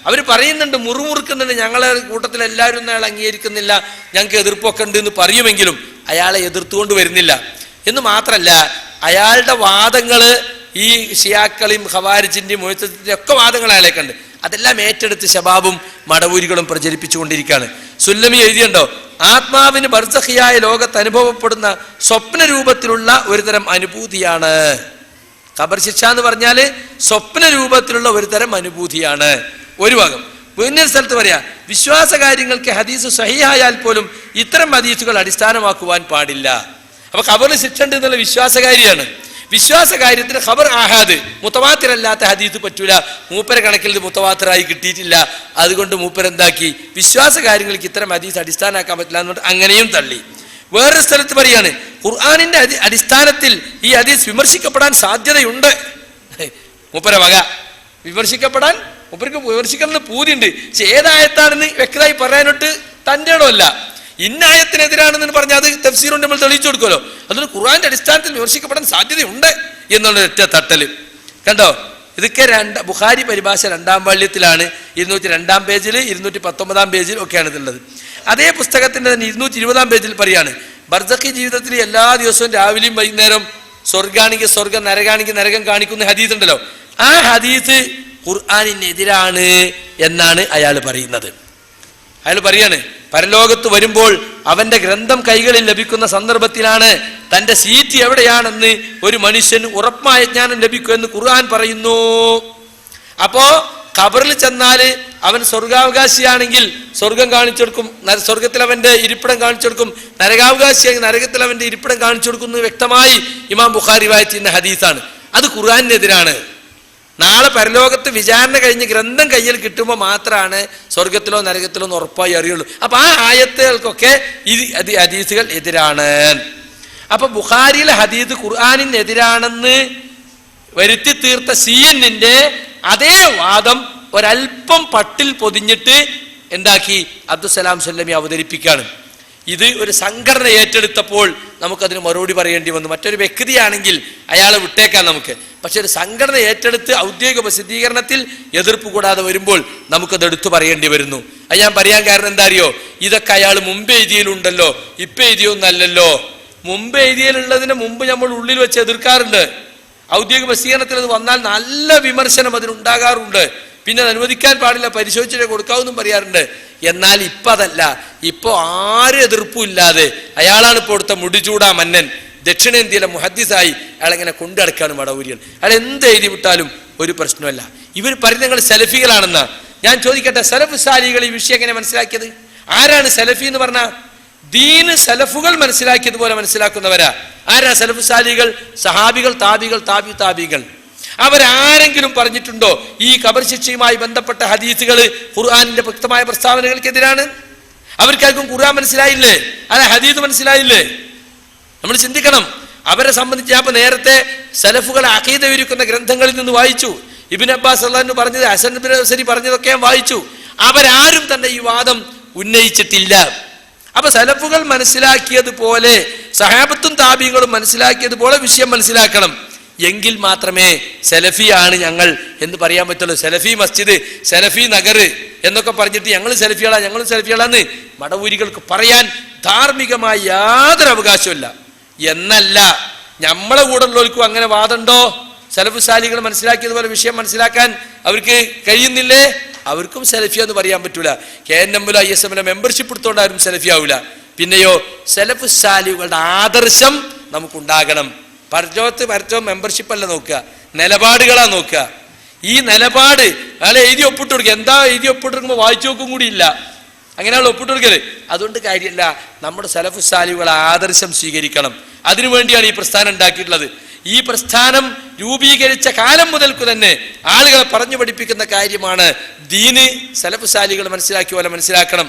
അവർ പറയുന്നുണ്ട്, മുറുമുറുക്കുന്നുണ്ട്, ഞങ്ങളെ കൂട്ടത്തിൽ എല്ലാവരും അയാൾ അംഗീകരിക്കുന്നില്ല, ഞങ്ങൾക്ക് എതിർപ്പൊക്കെ ഉണ്ട് എന്ന് പറയുമെങ്കിലും അയാളെ എതിർത്തുകൊണ്ട് വരുന്നില്ല. എന്ന് മാത്രമല്ല, അയാളുടെ വാദങ്ങൾ ഈ ഷിയാക്കളെയും ഖവാരിജിന്റെയും മുഅ്തസിലത്തിന്റെയും ഒക്കെ വാദങ്ങൾ അയാളെ കണ്ട് അതെല്ലാം ഏറ്റെടുത്ത് ശബാബും മടവൂരികളും പ്രചരിപ്പിച്ചുകൊണ്ടിരിക്കുകയാണ്. സുല്ലമി എഴുതിയുണ്ടോ? ആത്മാവിന് ബർസഖിയായ ലോകത്ത് അനുഭവപ്പെടുന്ന സ്വപ്ന രൂപത്തിലുള്ള ഒരു തരം അനുഭൂതിയാണ്. ഖബർ ശിക്ഷ എന്ന് പറഞ്ഞാല് സ്വപ്ന രൂപത്തിലുള്ള ഒരു തരം അനുഭൂതിയാണ്. ഒരു ഭാഗം. പിന്നെ സ്ഥലത്ത് പറയാ, വിശ്വാസ കാര്യങ്ങൾക്ക് ഹദീസ് സഹിഹായാൽ പോലും ഇത്തരം ഹദീസുകൾ അടിസ്ഥാനമാക്കുവാൻ പാടില്ല. അപ്പൊ ഖബറിൽ ശിക്ഷ ഉണ്ട് എന്നുള്ള വിശ്വാസകാരിയാണ്. വിശ്വാസ കാര്യത്തിന് ഖബർ ആഹാദ് മുത്തവാത്തിരല്ലാത്ത ഹദീസ് പറ്റൂല. മൂപ്പര കണക്കിൽ ഇത് മുത്തവാത്തിറായി കിട്ടിയിട്ടില്ല. അതുകൊണ്ട് മൂപ്പരെന്താക്കി, വിശ്വാസ കാര്യങ്ങൾക്ക് ഇത്തരം ഹദീസ് അടിസ്ഥാനമാക്കാൻ പറ്റില്ല എന്നുകൊണ്ട് അങ്ങനെയും തള്ളി. വേറൊരു സ്ഥലത്ത് പറയാണ്, ഖുർആനിന്റെ അടിസ്ഥാനത്തിൽ ഈ ഹദീസ് വിമർശിക്കപ്പെടാൻ സാധ്യതയുണ്ട്. മൂപ്പര വക വിമർശിക്കപ്പെടാൻ, മൂപ്പർക്ക് വിമർശിക്കണമെന്ന് പൂതിയുണ്ട്. പക്ഷെ ഏതായത്താണെന്ന് വ്യക്തമായി പറയാനോട്ട് തൻ്റെ ഇടമല്ല. ഇന്നായത്തിനെതിരാണെന്ന് പറഞ്ഞാൽ അത് തഫ്സീറുണ്ട്, നമ്മൾ തെളിയിച്ചു കൊടുക്കുമല്ലോ. അതുകൊണ്ട് ഖുർആന്റെ അടിസ്ഥാനത്തിൽ വിമർശിക്കപ്പെടാൻ സാധ്യതയുണ്ട് എന്നുള്ള ഒറ്റ തട്ടല് കണ്ടോ. ഇതൊക്കെ ബുഖാരി പരിഭാഷ 2-ാം വാള്യത്തിലാണ്, 202-ാം പേജിൽ, 219-ാം പേജിൽ ഒക്കെയാണ് ഇതുള്ളത്. അതേ പുസ്തകത്തിന്റെ തന്നെ 220-ാം പേജിൽ പറയാണ്, ബർസഖി ജീവിതത്തിൽ എല്ലാ ദിവസവും രാവിലെയും വൈകുന്നേരം സ്വർഗാണെങ്കിൽ സ്വർഗം, നരകാണെങ്കിൽ നരകം കാണിക്കുന്ന ഹദീസ് ഉണ്ടല്ലോ. ആ ഹദീസ് ഖുർആനിനെതിരാണ് എന്നാണ് അയാൾ പറയുന്നത്. അയാൾ പറയാണ്, പരലോകത്ത് വരുമ്പോൾ അവന്റെ ഗ്രന്ഥം കൈകളിൽ ലഭിക്കുന്ന സന്ദർഭത്തിലാണ് തന്റെ സീറ്റ് എവിടെയാണെന്ന് ഒരു മനുഷ്യന് ഉറപ്പായ ജ്ഞാനം ലഭിക്കുമെന്ന് ഖുർആൻ പറയുന്നു. അപ്പോ ഖബറിൽ ചെന്നാല് അവൻ സ്വർഗാവകാശിയാണെങ്കിൽ സ്വർഗം കാണിച്ചു കൊടുക്കും, സ്വർഗത്തിൽ അവന്റെ ഇരിപ്പിടം കാണിച്ചു കൊടുക്കും. നരകാവകാശിയാണെങ്കിൽ നരകത്തിൽ അവന്റെ ഇരിപ്പിടം കാണിച്ചു കൊടുക്കുന്നത് വ്യക്തമായി ഇമാം ബുഖാരി വായിച്ചിരുന്ന ഹദീസാണ്. അത് ഖുർആനിനെതിരാണ്. നാളെ പരലോകത്ത് വിചാരണ കഴിഞ്ഞ് ഗ്രന്ഥം കയ്യിൽ കിട്ടുമ്പോൾ മാത്രമാണ് സ്വർഗത്തിലോ നരകത്തിലോ എന്ന് ഉറപ്പായി അറിയുള്ളൂ. അപ്പൊ ആ ആയത്തുകൾക്കൊക്കെ ഇത് ഹദീസുകൾ എതിരാണ്. അപ്പൊ ബുഖാരിയിലെ ഹദീസ് ഖുർആനിനെതിരാണെന്ന് വരുത്തി തീർത്ത CNN-ന്റെ അതേ വാദം ഒരൽപ്പം പട്ടിൽ പൊതിഞ്ഞിട്ട് എന്താക്കി അബ്ദുസലാം സുല്ലമി അവതരിപ്പിക്കുകയാണ്. ഇത് ഒരു സംഘടന ഏറ്റെടുത്തപ്പോൾ നമുക്കതിന് മറുപടി പറയേണ്ടി വന്നു. മറ്റൊരു വ്യക്തിയാണെങ്കിൽ അയാളെ വിട്ടേക്കാൻ നമുക്ക്. പക്ഷെ ഒരു സംഘടന ഏറ്റെടുത്ത് ഔദ്യോഗിക പ്രസിദ്ധീകരണത്തിൽ എതിർപ്പ് കൂടാതെ വരുമ്പോൾ നമുക്കത് എടുത്തു പറയേണ്ടി വരുന്നു. അത് ഞാൻ പറയാൻ കാരണം എന്താ അറിയോ, ഇതൊക്കെ അയാൾ മുമ്പ് എഴുതിയിലുണ്ടല്ലോ, ഇപ്പൊ എഴുതിയൊന്നല്ലല്ലോ. മുമ്പ് എഴുതിയിലുള്ളതിന് മുമ്പ് നമ്മൾ ഉള്ളിൽ വെച്ച് എതിർക്കാറുണ്ട്. ഔദ്യോഗിക പ്രസിദ്ധീകരണത്തിൽ അത് വന്നാൽ നല്ല വിമർശനം അതിനുണ്ടാകാറുണ്ട്. പിന്നെ അത് അനുവദിക്കാൻ പാടില്ല, പരിശോധിച്ചിട്ടേ കൊടുക്കാവെന്നും പറയാറുണ്ട്. എന്നാൽ ഇപ്പൊ അതല്ല. ഇപ്പൊ ആരും എതിർപ്പും ഇല്ലാതെ അയാളാണ് ഇപ്പോൾ കൊടുത്ത മുടിചൂടാ മന്നൻ, ദക്ഷിണേന്ത്യയിലെ മുഹദ്ദിസായി അയാളെങ്ങനെ കൊണ്ടടക്കാണ് മടവൂരികൾ. അയാൾ എന്ത് എഴുതി വിട്ടാലും ഒരു പ്രശ്നമല്ല. ഇവർ പറയുന്നത് നിങ്ങൾ സലഫികളാണെന്നാ. ഞാൻ ചോദിക്കട്ടെ, സലഫ് സാലികൾ ഈ വിഷയം എങ്ങനെ മനസ്സിലാക്കിയത്? ആരാണ് സലഫി എന്ന് പറഞ്ഞ? ദീന് സലഫുകൾ മനസ്സിലാക്കിയതുപോലെ മനസ്സിലാക്കുന്നവരാ. ആരാ സലഫ് സാലികൾ? സഹാബികൾ, താബികൾ, താബികൾ. അവരാരെങ്കിലും പറഞ്ഞിട്ടുണ്ടോ ഈ ഖബർ ശിക്ഷയുമായി ബന്ധപ്പെട്ട ഹദീസുകൾ ഖുർആനിന്റെ വ്യക്തമായ പ്രസ്താവനകൾക്കെതിരാണ്? അവർക്കാർക്കും ഖുർആൻ മനസ്സിലായില്ലേ? അല്ല, ഹദീസ് മനസ്സിലായില്ലേ? നമ്മൾ ചിന്തിക്കണം. അവരെ സംബന്ധിച്ച് ഞാൻ നേരത്തെ സലഫുകൾ അഖീദ ഒരുക്കുന്ന ഗ്രന്ഥങ്ങളിൽ നിന്ന് വായിച്ചു. ഇബ്നു അബ്ബാസ് അള്ളാഹു പറഞ്ഞത്, ഹസൻ ഇബ്നു ബസരി പറഞ്ഞതൊക്കെ ഞാൻ വായിച്ചു. അവരാരും തന്നെ ഈ വാദം ഉന്നയിച്ചിട്ടില്ല. അപ്പൊ സലഫുകൾ മനസ്സിലാക്കിയതുപോലെ സഹാബത്തും താബീങ്ങളും മനസ്സിലാക്കിയതുപോലെ വിഷയം മനസ്സിലാക്കണം. എങ്കിൽ മാത്രമേ സലഫിയാണ് ഞങ്ങൾ എന്ന് പറയാൻ പറ്റുള്ളൂ. സലഫി മസ്ജിദ്, സലഫി നഗർ എന്നൊക്കെ പറഞ്ഞിട്ട് ഞങ്ങളും സലഫികളാന്ന് മടവൂരികൾക്ക് പറയാൻ ധാർമ്മികമായി യാതൊരു അവകാശമില്ല. എന്നല്ല, നമ്മളെ കൂടെ ഉള്ളവർക്കും അങ്ങനെ വാദമുണ്ടോ? സലഫ് സാലികൾ മനസ്സിലാക്കിയതുപോലെ വിഷയം മനസ്സിലാക്കാൻ അവർക്ക് കഴിയുന്നില്ലേ? അവർക്കും സലഫി എന്ന് പറയാൻ പറ്റൂല. KNM ISM മെമ്പർഷിപ്പ് എടുത്തോണ്ട് ആരും സലഫി ആവൂല. പിന്നെയോ സലഫ് സാലികളുടെ ആദർശം നമുക്കുണ്ടാകണം. പരച്ചോ മെമ്പർഷിപ്പ് അല്ല നോക്കുക, നിലപാടുകളാ നോക്കുക. ഈ നിലപാട് അയാളെ എഴുതി ഒപ്പിട്ട് കൊടുക്കുക. എന്താ എഴുതി ഒപ്പിട്ട് കൊടുക്കുമ്പോൾ വായിച്ചു നോക്കും കൂടി ഇല്ല, അങ്ങനെയാണ് ഒപ്പിട്ട് കൊടുക്കല്. അതുകൊണ്ട് കാര്യമില്ല. നമ്മുടെ സലഫ് സാലികളെ ആദർശം സ്വീകരിക്കണം. അതിനുവേണ്ടിയാണ് ഈ പ്രസ്ഥാനം ഉണ്ടാക്കിയിട്ടുള്ളത്. ഈ പ്രസ്ഥാനം രൂപീകരിച്ച കാലം മുതൽക്ക് തന്നെ ആളുകളെ പറഞ്ഞു പഠിപ്പിക്കുന്ന കാര്യമാണ് ദീന് സലഫ് സാലികൾ മനസ്സിലാക്കിയ പോലെ മനസ്സിലാക്കണം.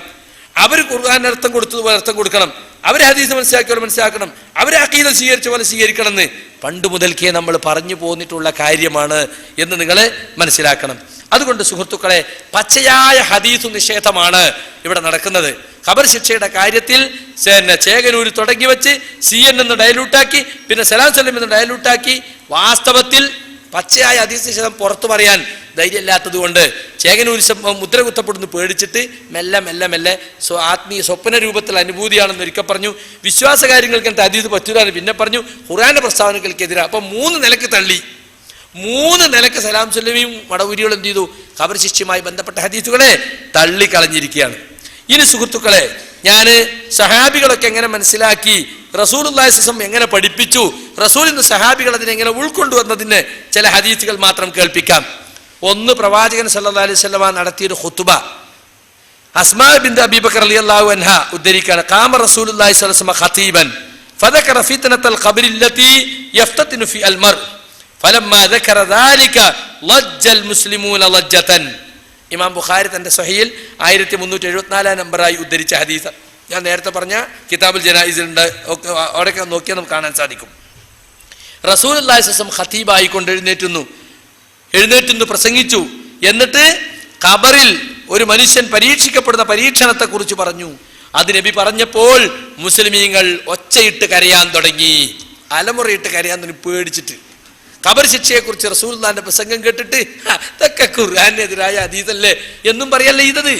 അവർ ഖുർആൻ അർത്ഥം കൊടുത്തതുപോലെ അർത്ഥം കൊടുക്കണം. അവരെ ഹദീസ് മനസ്സിലാക്കിയ പോലെ മനസ്സിലാക്കണം. അവരെ അഖീദ സ്വീകരിച്ച പോലെ സ്വീകരിക്കണം എന്ന് പണ്ട് മുതൽക്കേ നമ്മൾ പറഞ്ഞു പോന്നിട്ടുള്ള കാര്യമാണ് എന്ന് നിങ്ങൾ മനസ്സിലാക്കണം. അതുകൊണ്ട് സുഹൃത്തുക്കളെ, പച്ചയായ ഹദീസ് നിഷേധമാണ് ഇവിടെ നടക്കുന്നത്. ഖബർ ശിക്ഷയുടെ കാര്യത്തിൽ ചേകനൂര് തുടങ്ങി വെച്ച് CNN ഡയലൂട്ടാക്കി, പിന്നെ സലാം സലം എന്ന് ഡയലൂട്ടാക്കി. വാസ്തവത്തിൽ പച്ചയായ ഹദീസ് നിഷേധം പുറത്തു പറയാൻ ധൈര്യമില്ലാത്തത് കൊണ്ട് ചേകനൂര് മുദ്ര കുത്തപ്പെടുന്നു പേടിച്ചിട്ട് മെല്ലെ ആത്മീയ സ്വപ്ന രൂപത്തിൽ അനുഭൂതിയാണെന്ന് ഒരിക്കൽ പറഞ്ഞു. വിശ്വാസ കാര്യങ്ങൾക്ക് ഹദീസ് പറ്റൂലാണ് പിന്നെ പറഞ്ഞു. ഖുർആന്റെ പ്രസ്താവനകൾക്കെതിരെ. അപ്പൊ 3 നിലക്ക് തള്ളി. 3 നിലക്ക് സലാം സല്ലമിയും മടവൂരികളും എന്ത് ചെയ്തു? ഖബർ ശിക്ഷയുമായി ബന്ധപ്പെട്ട ഹദീസുകളെ തള്ളിക്കളഞ്ഞിരിക്കുകയാണ്. ഇനി സുഹൃത്തുക്കളെ, ഞാൻ സഹാബികളൊക്കെ എങ്ങനെ മനസ്സിലാക്കി, റസൂലുള്ളാഹി സ്വല്ലല്ലാഹു അലൈഹി വസല്ലം എങ്ങനെ പഠിപ്പിച്ചു, റസൂലിന് സഹാബികൾ അതിനെങ്ങനെ ഉൾക്കൊണ്ടുവന്നതിന് ചില ഹദീസുകൾ മാത്രം കേൾപ്പിക്കാം. ഒന്ന്, പ്രവാചകൻ സല്ലല്ലാഹു അലൈഹി വസല്ലം നടത്തിയൊരു ഖുതുബ അസ്മാ ബിൻത് അബീ ബക്കർ റളിയല്ലാഹു അൻഹ ഉദ്ധരിക്കാണ്. ഖാമ റസൂലുള്ളാഹി സ്വല്ലല്ലാഹു അലൈഹി വസല്ലം ഖതീബൻ ഫദക്കറ ഫിത്നത്തൽ ഖബ്രി അല്ലതി യഫ്തതിനു ഫി അൽ മർ ഫലമ്മാ ദക്കറ ദാലിക ലജ്ജൽ മുസ്ലിമൂന ലജ്ജതൻ. ഇമാം ബുഖാരി തന്റെ സ്വഹീഹിൽ 1374 നമ്പറായി ഉദ്ധരിച്ച ഹദീസ്. ഞാൻ നേരത്തെ പറഞ്ഞ കിതാബുൽ ജനായിസിലുണ്ട്, അവിടെയൊക്കെ നോക്കിയാൽ നമുക്ക് കാണാൻ സാധിക്കും. റസൂലുള്ളാഹി സ്വല്ലല്ലാഹു അലൈഹി വസല്ലം ഖതീബായിക്കൊണ്ട് എഴുന്നേറ്റുന്നു പ്രസംഗിച്ചു. എന്നിട്ട് ഖബറിൽ ഒരു മനുഷ്യൻ പരീക്ഷിക്കപ്പെടുന്ന പരീക്ഷണത്തെ കുറിച്ച് പറഞ്ഞു. അത് നബി പറഞ്ഞപ്പോൾ മുസ്ലിമീങ്ങൾ ഒച്ചയിട്ട് കരയാൻ തുടങ്ങി, അലമുറയിട്ട് കരയാൻ തുടങ്ങി, പേടിച്ചിട്ട്. ഖബർ ശിക്ഷയെക്കുറിച്ച് റസൂലുള്ളാഹിന്റെ പ്രസംഗം കേട്ടിട്ട് അതൊക്കെ ഖുർആനെതിരായ ഹദീസല്ലേ എന്നും പറയല്ലേ ചെയ്തത്.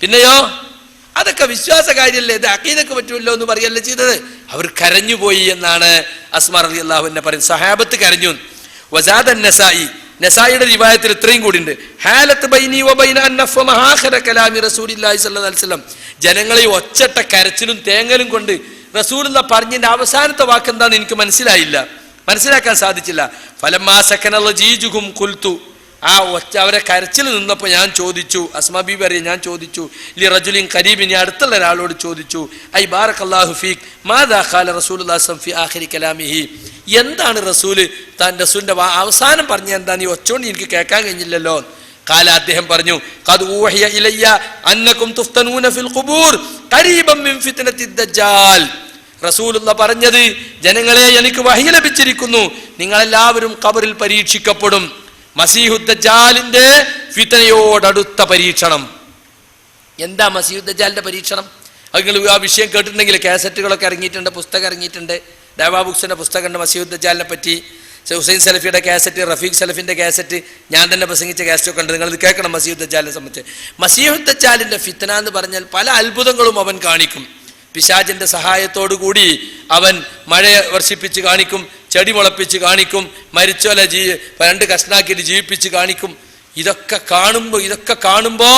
പിന്നെയോ അതൊക്കെ വിശ്വാസകാര്യല്ലേ, ഇത് അഖീദക്ക് പറ്റുമല്ലോ എന്ന് പറയല്ലേ ചെയ്തത്. അവർ കരഞ്ഞുപോയി എന്നാണ് അസ്മാ റളിയല്ലാഹു അൻഹ പറയുന്നത്. സഹാബത്ത് കരഞ്ഞു. വസാദ നസായി, നസായിയുടെ റിവായത്തിൽ ഇത്രയും കൂടി ഉണ്ട്. ഹാലത്ത് ബൈനി വബൈന അന്നഫ മഹാഖറ കലാമി റസൂലില്ലാഹി സ്വല്ലല്ലാഹു അലൈഹി വസല്ലം. ജനങ്ങളെ ഒച്ചട്ട കരച്ചിലും തേങ്ങലും കൊണ്ട് റസൂലുള്ളാഹി പറഞ്ഞതിന്റെ അവസാനത്തെ വാക്ക് എന്താന്ന് എനിക്ക് മനസ്സിലാക്കാൻ സാധിച്ചില്ല. ഫലമ്മാ സകന ലജീജുഹും ഖുൽതു, ആ ഒച്ച അവരെ കരച്ചിൽ നിന്നപ്പോൾ ഞാൻ ചോദിച്ചു, അസ്മാ ബീബി അറിയാം, ഞാൻ ചോദിച്ചു ലി റജുലിൻ ഖരീബിൻ, അടുത്തുള്ള ഒരാളോട് ചോദിച്ചു, ഐ ബാറക്കല്ലാഹു ഫീക് മാദാ ഖാല റസൂലുള്ളാഹി സ്വല്ലല്ലാഹു അലൈഹി വസല്ലം ഫി ആഖിരി കലാമിഹി, എന്താണ് റസൂലിന്റെ അവസാനം പറഞ്ഞ എന്താ, നീ ഒച്ചോണ്ട് എനിക്ക് കേൾക്കാൻ കഴിഞ്ഞില്ലല്ലോ. ഖാല, അദ്ദേഹം പറഞ്ഞു, ഖദ് ഊഹിയ ഇലയ്യ അന്നകും തുഫ്തനൂന ഫിൽ ഖുബൂർ ഖരീബൻ മിൻ ഫിത്നത്തി ദജ്ജാൽ. റസൂലുള്ളാഹി പറഞ്ഞത്, ജനങ്ങളെ എനിക്ക് വഹി ലഭിച്ചിരിക്കുന്നു, നിങ്ങളെല്ലാവരും ഖബറിൽ പരീക്ഷിക്കപ്പെടും. മസീഹു ദജ്ജാലിന്റെ ഫിത്നയോടടുത്ത പരീക്ഷണം. എന്താ മസീഹു ദജ്ജാലിന്റെ പരീക്ഷണം? അത് നിങ്ങൾ ആ വിഷയം കേട്ടിട്ടുണ്ടെങ്കിൽ കാസറ്റുകളൊക്കെ ഇറങ്ങിയിട്ടുണ്ട്, പുസ്തകം ഇറങ്ങിയിട്ടുണ്ട്. ദഅവാ ബുക്സിന്റെ പുസ്തകമുണ്ട് മസീഹു ദജ്ജാലിനെ പറ്റി. ഹുസൈൻ സലഫിയുടെ കാസറ്റ്, റഫീഖ് സലഫിന്റെ കാസറ്റ്, ഞാൻ തന്നെ പ്രസംഗിച്ച കാസറ്റൊക്കെ ഉണ്ട്. നിങ്ങളിത് കേൾക്കണം. മസീഹു ദജ്ജാലിനെ സംബന്ധിച്ച് മസീഹു ദജ്ജാലിന്റെ ഫിത്ന എന്ന് പറഞ്ഞാൽ പല അത്ഭുതങ്ങളും അവൻ കാണിക്കും. പിശാചിന്റെ സഹായത്തോടു കൂടി അവൻ മഴ വർഷിപ്പിച്ച് കാണിക്കും, ചെടി മുളപ്പിച്ച് കാണിക്കും, മരിച്ചോല രണ്ട് കഷ്ണാക്കിയിട്ട് ജീവിപ്പിച്ച് കാണിക്കും. ഇതൊക്കെ കാണുമ്പോ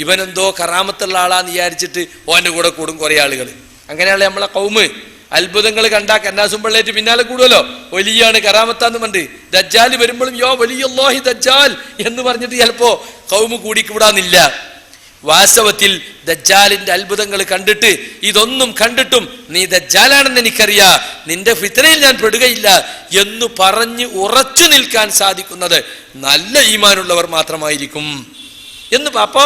ഇവനെന്തോ കറാമത്തുള്ള ആളാന്ന് വിചാരിച്ചിട്ട് ഓന്റെ കൂടെ കൂടും കുറെ ആളുകൾ. അങ്ങനെയുള്ള നമ്മളെ കൗമ് അത്ഭുതങ്ങൾ കണ്ടാ കന്നാസും പള്ളേറ്റ് പിന്നാലെ കൂടുമല്ലോ. വലിയാണ് കറാമത്താന്ന് പറഞ്ഞിട്ട് ദജ്ജാൽ വരുമ്പോഴും യോ വലിയല്ലാഹി ദജ്ജാൽ എന്ന് പറഞ്ഞിട്ട് ചിലപ്പോ കൗമ് കൂടിക്കൂടാന്നില്ല. വാസ്തവത്തിൽ ദജ്ജാലിന്റെ അത്ഭുതങ്ങൾ കണ്ടിട്ട്, ഇതൊന്നും കണ്ടിട്ടും നീ ദജ്ജാലാണെന്ന് എനിക്കറിയാ, നിന്റെ ഫിത്നയിൽ ഞാൻ പെടുകയില്ല എന്ന് പറഞ്ഞ് ഉറച്ചു നിൽക്കാൻ സാധിക്കുന്നത് നല്ല ഈമാനുള്ളവർ മാത്രമായിരിക്കും എന്ന്. അപ്പോ